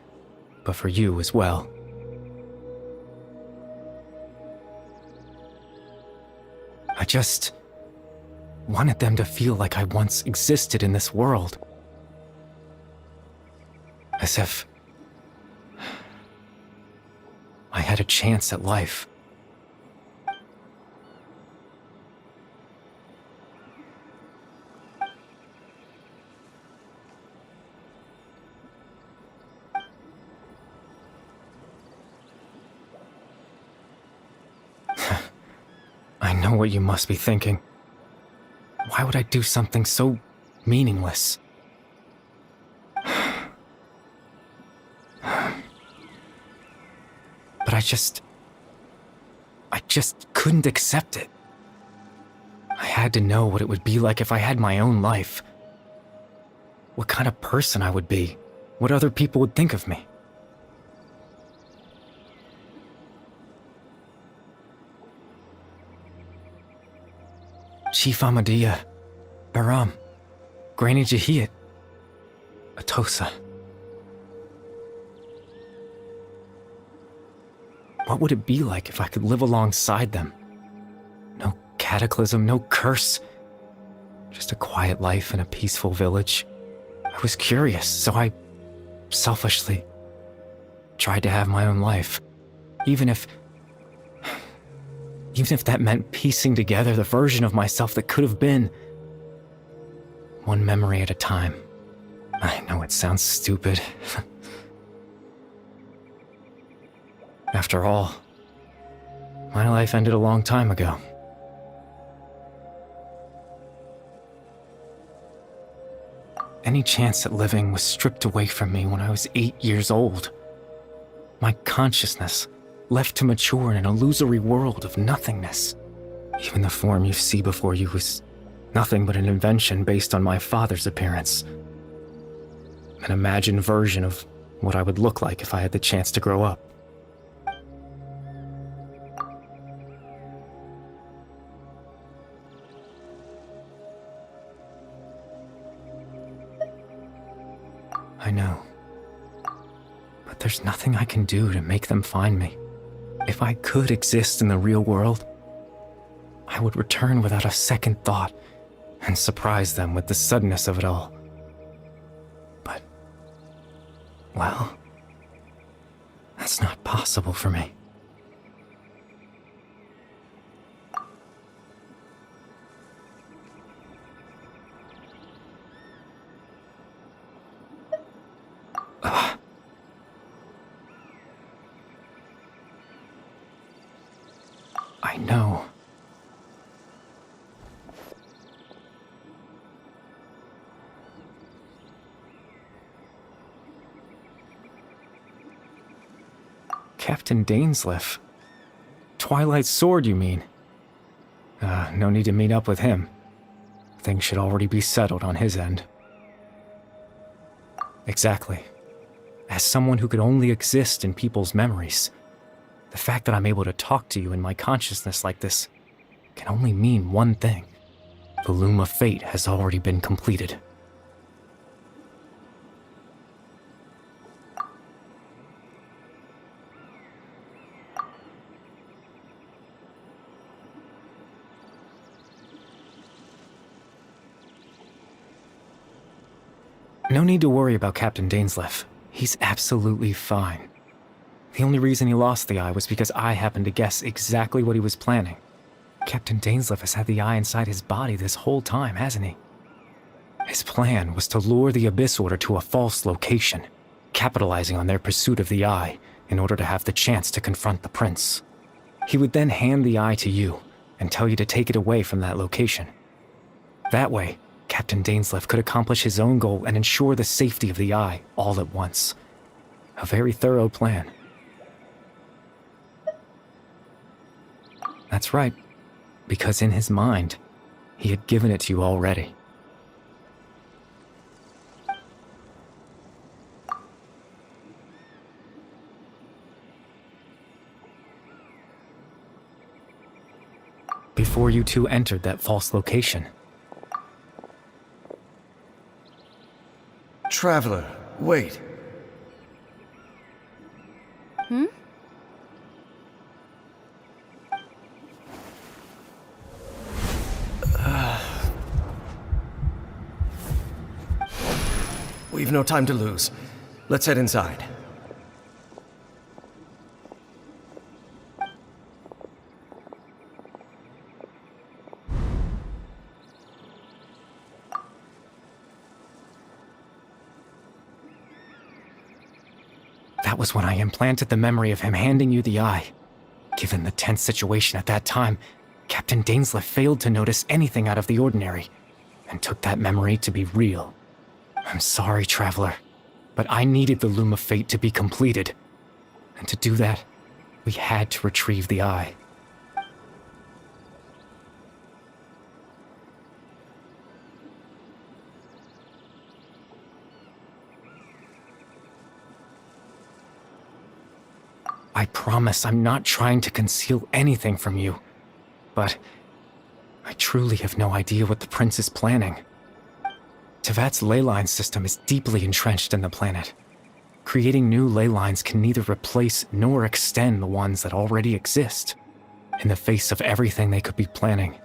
but for you as well. I just wanted them to feel like I once existed in this world. As if I had a chance at life. I know what you must be thinking. Why would I do something so meaningless? But I just couldn't accept it. I had to know what it would be like if I had my own life. What kind of person I would be. What other people would think of me. Chief Ahmadiyya, Baram, Granny Jahiyat, Atosa. What would it be like if I could live alongside them? No cataclysm, no curse. Just a quiet life in a peaceful village. I was curious, so I selfishly tried to have my own life. Even if that meant piecing together the version of myself that could have been. One memory at a time. I know it sounds stupid. After all, my life ended a long time ago. Any chance at living was stripped away from me when I was 8 years old. My consciousness left to mature in an illusory world of nothingness. Even the form you see before you was nothing but an invention based on my father's appearance. an imagined version of what I would look like if I had the chance to grow up. I know. But there's nothing I can do to make them find me. If I could exist in the real world, I would return without a second thought and surprise them with the suddenness of it all. But, well, that's not possible for me. I know. Captain Dainsleif. Twilight Sword, you mean? No need to meet up with him. Things should already be settled on his end. Exactly. As someone who could only exist in people's memories, the fact that I'm able to talk to you in my consciousness like this can only mean one thing. The Loom of Fate has already been completed. No need to worry about Captain Dainsleif. He's absolutely fine. The only reason he lost the eye was because I happened to guess exactly what he was planning. Captain Dainsleif has had the eye inside his body this whole time, hasn't he? His plan was to lure the Abyss Order to a false location, capitalizing on their pursuit of the eye in order to have the chance to confront the prince. He would then hand the eye to you and tell you to take it away from that location. That way, Captain Dainsleif could accomplish his own goal and ensure the safety of the eye all at once. A very thorough plan. That's right, because in his mind, he had given it to you already. Before you two entered that false location.
Traveler, wait. We've no time to lose. Let's head inside.
That was when I implanted the memory of him handing you the eye. Given the tense situation at that time, Captain Dainsleif failed to notice anything out of the ordinary, and took that memory to be real. I'm sorry, Traveler, but I needed the Loom of Fate to be completed. And to do that, we had to retrieve the eye. I promise I'm not trying to conceal anything from you, but I truly have no idea what the Prince is planning. Tevat's ley line system is deeply entrenched in the planet. Creating new ley lines can neither replace nor extend the ones that already exist. In the face of everything they could be planning,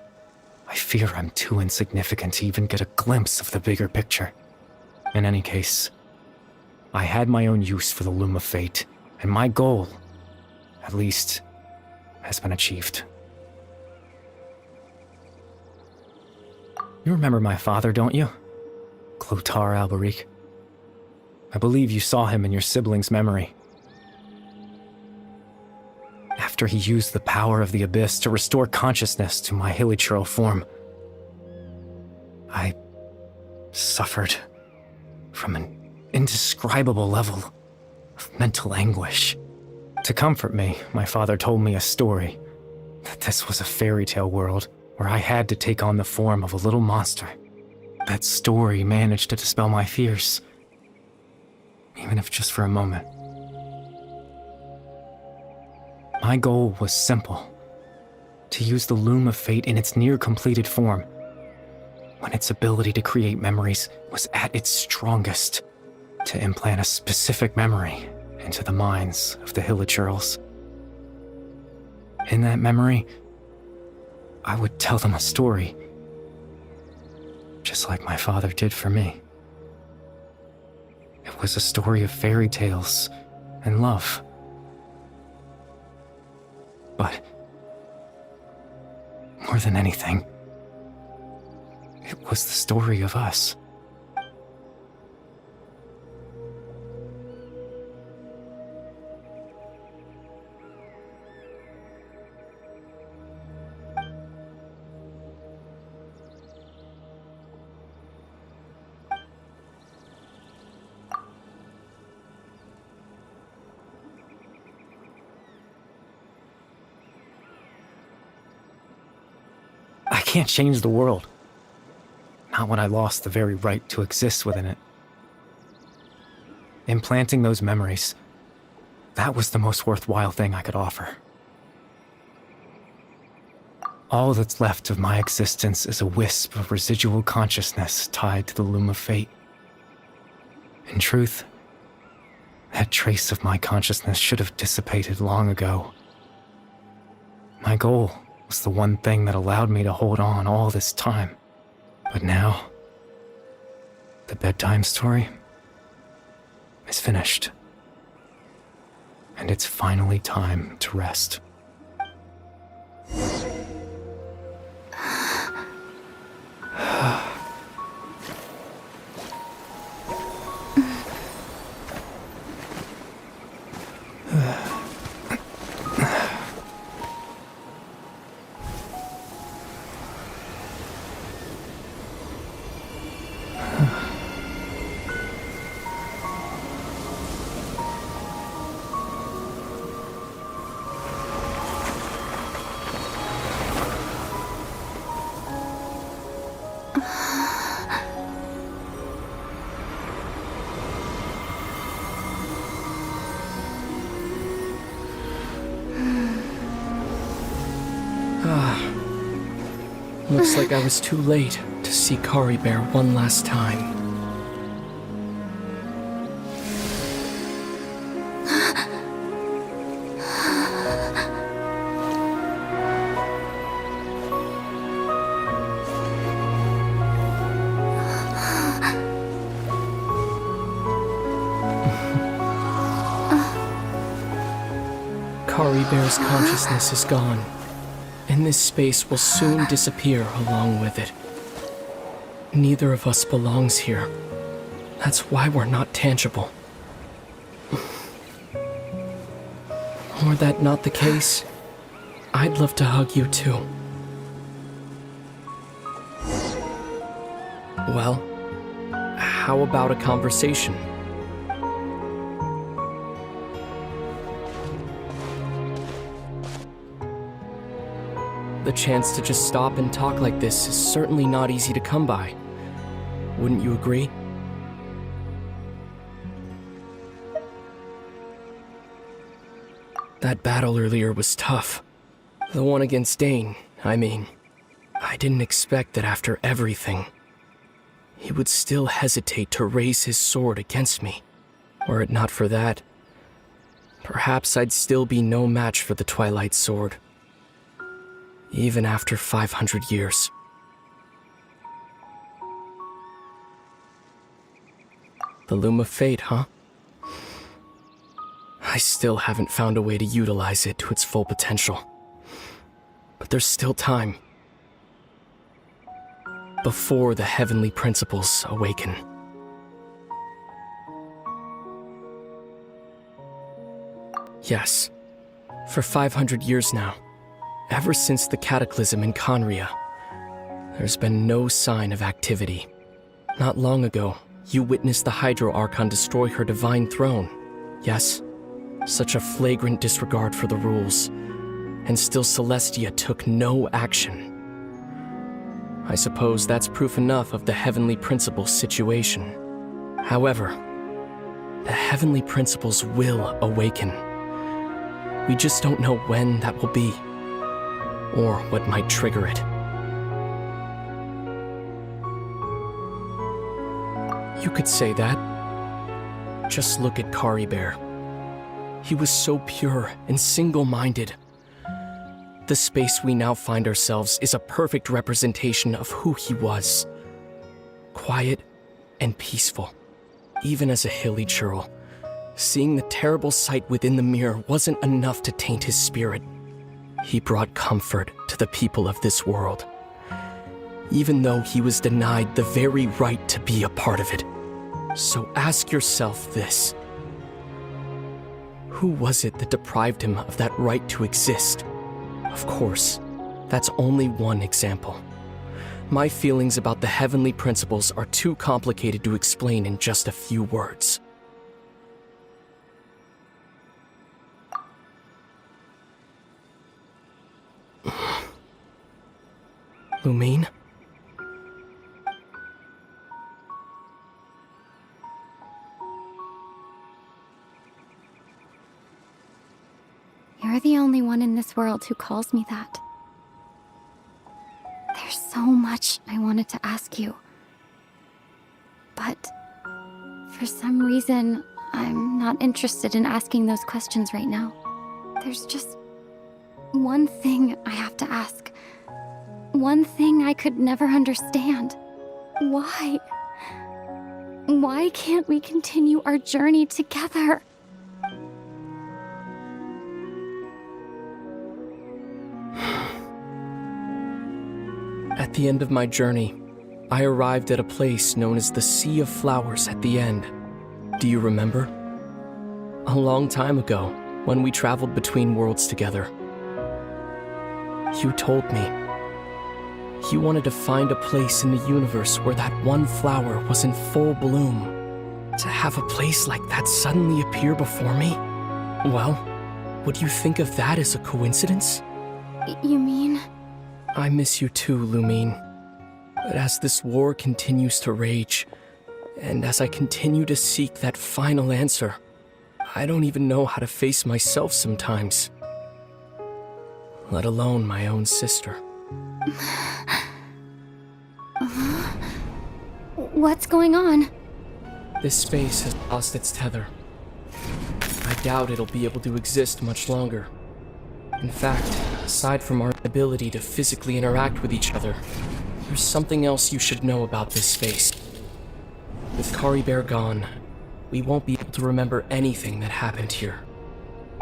I fear I'm too insignificant to even get a glimpse of the bigger picture. In any case, I had my own use for the Loom of Fate, and my goal, at least, has been achieved. You remember my father, don't you? Clotar Alberic. I believe you saw him in your sibling's memory. After he used the power of the Abyss to restore consciousness to my hilichurl form, I suffered from an indescribable level of mental anguish. To comfort me, my father told me a story, that this was a fairy tale world where I had to take on the form of a little monster. That story managed to dispel my fears. even if just for a moment. My goal was simple: to use the Loom of Fate in its near-completed form, when its ability to create memories was at its strongest, to implant a specific memory into the minds of the Hillagirls. In that memory, I would tell them a story, just like my father did for me. It was a story of fairy tales and love. But more than anything, it was the story of us. I can't change the world. Not when I lost the very right to exist within it. Implanting those memories, that was the most worthwhile thing I could offer. All that's left of my existence is a wisp of residual consciousness tied to the Loom of Fate. In truth, that trace of my consciousness should have dissipated long ago. My goal was the one thing that allowed me to hold on all this time. But now, the bedtime story is finished. And it's finally time to rest.
Looks like I was too late to see Kari Bear one last time. Kari Bear's consciousness is gone, and this space will soon disappear along with it. Neither of us belongs here. That's why we're not tangible. Were that not the case, I'd love to hug you too. Well, how about a conversation? The chance to just stop and talk like this is certainly not easy to come by. Wouldn't you agree? That battle earlier was tough. The one against Dane, I mean. I didn't expect that after everything, he would still hesitate to raise his sword against me. Were it not for that, perhaps I'd still be no match for the Twilight Sword. Even after 500 years. The Loom of Fate, huh? I still haven't found a way to utilize it to its full potential. But there's still time. Before the heavenly principles awaken. Yes, for 500 years now. Ever since the cataclysm in Conria, there's been no sign of activity. Not long ago, you witnessed the Hydro Archon destroy her divine throne. Yes, such a flagrant disregard for the rules. And still Celestia took no action. I suppose that's proof enough of the Heavenly Principle's situation. However, the heavenly principles will awaken. We just don't know when that will be, or what might trigger it. You could say that. Just look at Caribert. He was so pure and single-minded. The space we now find ourselves is a perfect representation of who he was. Quiet and peaceful. Even as a hilly churl, seeing the terrible sight within the mirror wasn't enough to taint his spirit. He brought comfort to the people of this world, even though he was denied the very right to be a part of it. So ask yourself this. Who was it that deprived him of that right to exist? Of course, that's only one example. My feelings about the heavenly principles are too complicated to explain in just a few words. Lumine?
You're the only one in this world who calls me that. There's so much I wanted to ask you. But for some reason, I'm not interested in asking those questions right now. There's just one thing I have to ask. One thing I could never understand. Why? Why can't we continue our journey together?
At the end of my journey, I arrived at a place known as the Sea of Flowers at the end. Do you remember? A long time ago, when we traveled between worlds together. You told me you wanted to find a place in the universe where that one flower was in full bloom. To have a place like that suddenly appear before me? Well, would you think of that as a coincidence?
You mean?
I miss you too, Lumine. But as this war continues to rage, and as I continue to seek that final answer, I don't even know how to face myself sometimes. Let alone my own sister.
What's going on?
This space has lost its tether. I doubt it'll be able to exist much longer. In fact, aside from our ability to physically interact with each other, there's something else you should know about this space. With Caribert gone, we won't be able to remember anything that happened here.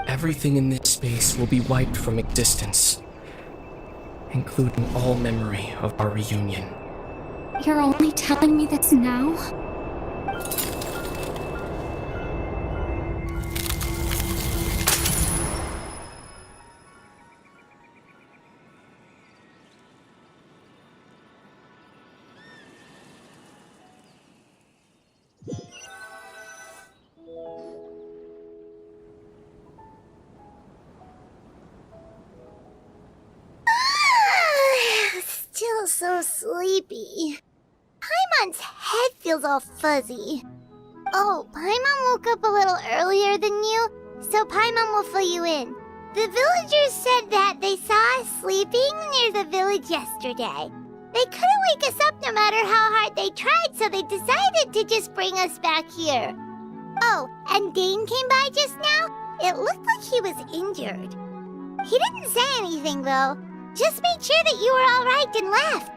Everything in this space will be wiped from existence, including all memory of our reunion.
You're only telling me this now?
Still so sleepy. Paimon's head feels all fuzzy. Oh, Paimon woke up a little earlier than you, so Paimon will fill you in. The villagers said that they saw us sleeping near the village yesterday. They couldn't wake us up no matter how hard they tried, so they decided to just bring us back here. Oh, and Dane came by just now. It looked like he was injured. He didn't say anything, though. Just made sure that you were alright and left.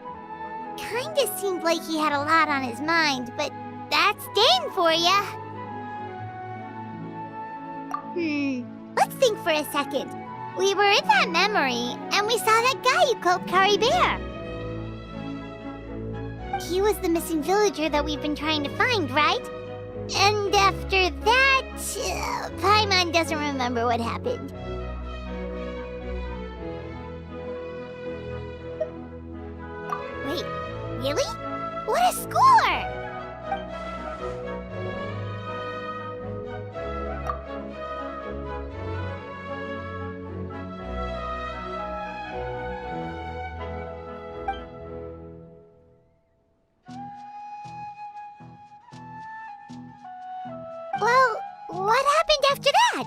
Kinda seemed like he had a lot on his mind, but that's Dane for ya. Let's think for a second. We were in that memory, and we saw that guy you called Caribert. He was the missing villager that we've been trying to find, right? And after that, Paimon doesn't remember what happened. Wait, really? What a score! Well, happened after that?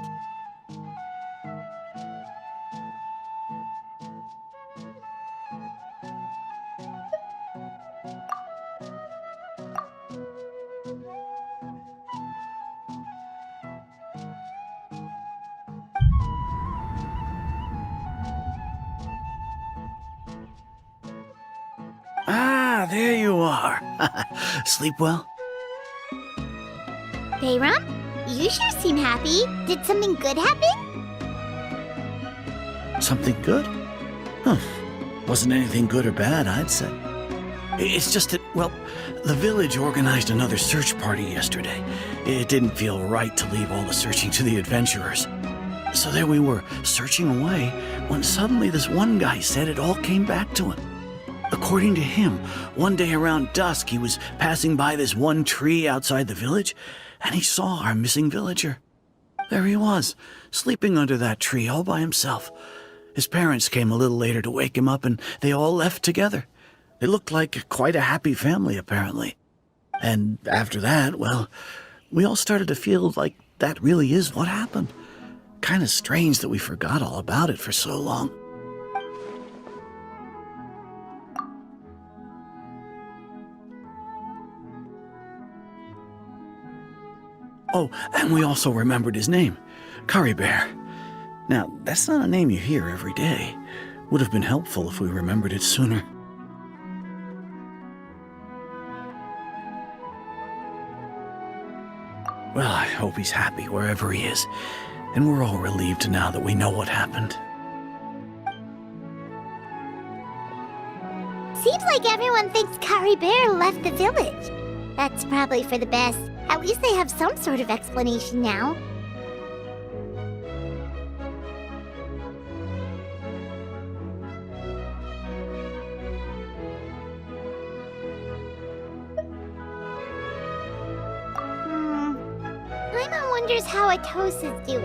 Ah, there you are. Sleep well?
Bayram, you sure seem happy. Did something good happen?
Something good? Huh. Wasn't anything good or bad, I'd say. It's just that, well, the village organized another search party yesterday. It didn't feel right to leave all the searching to the adventurers. So there we were, searching away, when suddenly this one guy said it all came back to him. According to him, one day around dusk, he was passing by this one tree outside the village, and he saw our missing villager. There he was, sleeping under that tree all by himself. His parents came a little later to wake him up, and they all left together. They looked like quite a happy family, apparently. And after that, well, we all started to feel like that really is what happened. Kind of strange that we forgot all about it for so long. Oh, and we also remembered his name, Curry Bear. Now, that's not a name you hear every day. Would have been helpful if we remembered it sooner. Well, I hope he's happy wherever he is, and we're all relieved now that we know what happened.
Seems like everyone thinks Curry Bear left the village. That's probably for the best. At least they have some sort of explanation now. Paimon wonders how Atosa's doing.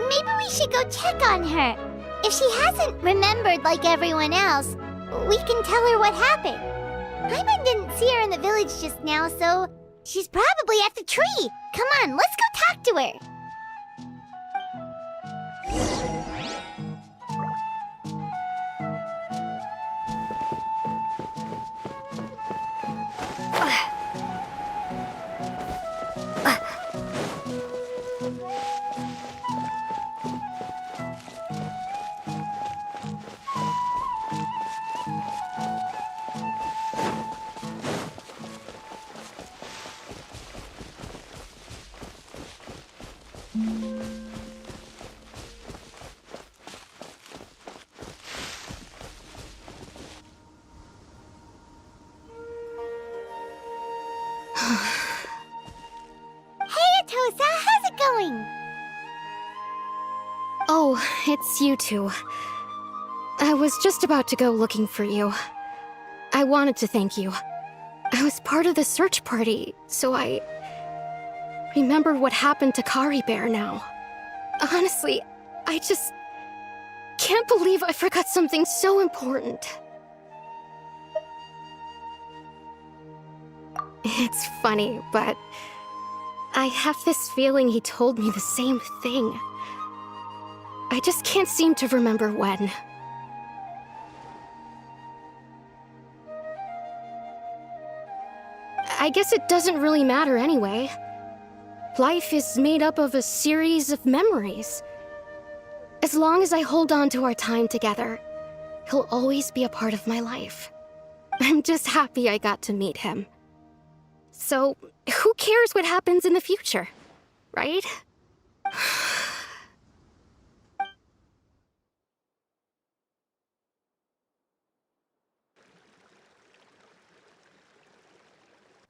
Maybe we should go check on her. If she hasn't remembered like everyone else, we can tell her what happened. Paimon didn't see her in the village just now, so she's probably at the tree. Come on, let's go talk to her. Atosa, how's it going?
Oh, it's you two. I was just about to go looking for you. I wanted to thank you. I was part of the search party, so I remember what happened to Curry Bear now. Honestly, I just can't believe I forgot something so important. It's funny, but I have this feeling he told me the same thing. I just can't seem to remember when. I guess it doesn't really matter anyway. Life is made up of a series of memories. As long as I hold on to our time together, he'll always be a part of my life. I'm just happy I got to meet him. So, who cares what happens in the future, right?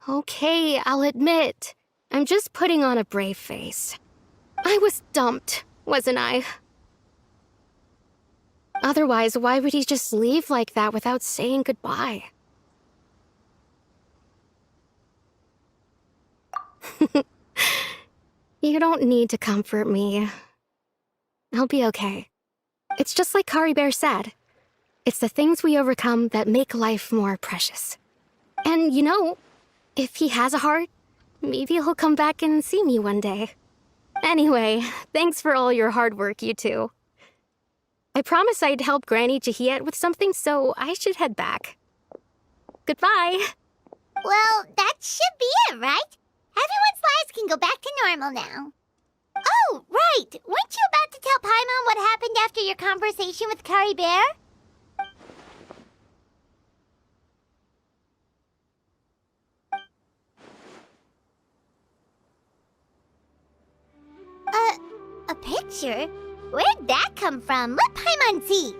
Okay, I'll admit, I'm just putting on a brave face. I was dumped, wasn't I? Otherwise, why would he just leave like that without saying goodbye? You don't need to comfort me. I'll be okay. It's just like Curry Bear said. It's the things we overcome that make life more precious. And you know, if he has a heart, maybe he'll come back and see me one day. Anyway, thanks for all your hard work, you two. I promised I'd help Granny Jahiet with something, so I should head back. Goodbye.
Well, that should be it, right? Everyone's lives can go back to normal now. Oh, right! Weren't you about to tell Paimon what happened after your conversation with Curry Bear? A picture? Where'd that come from? Let Paimon see.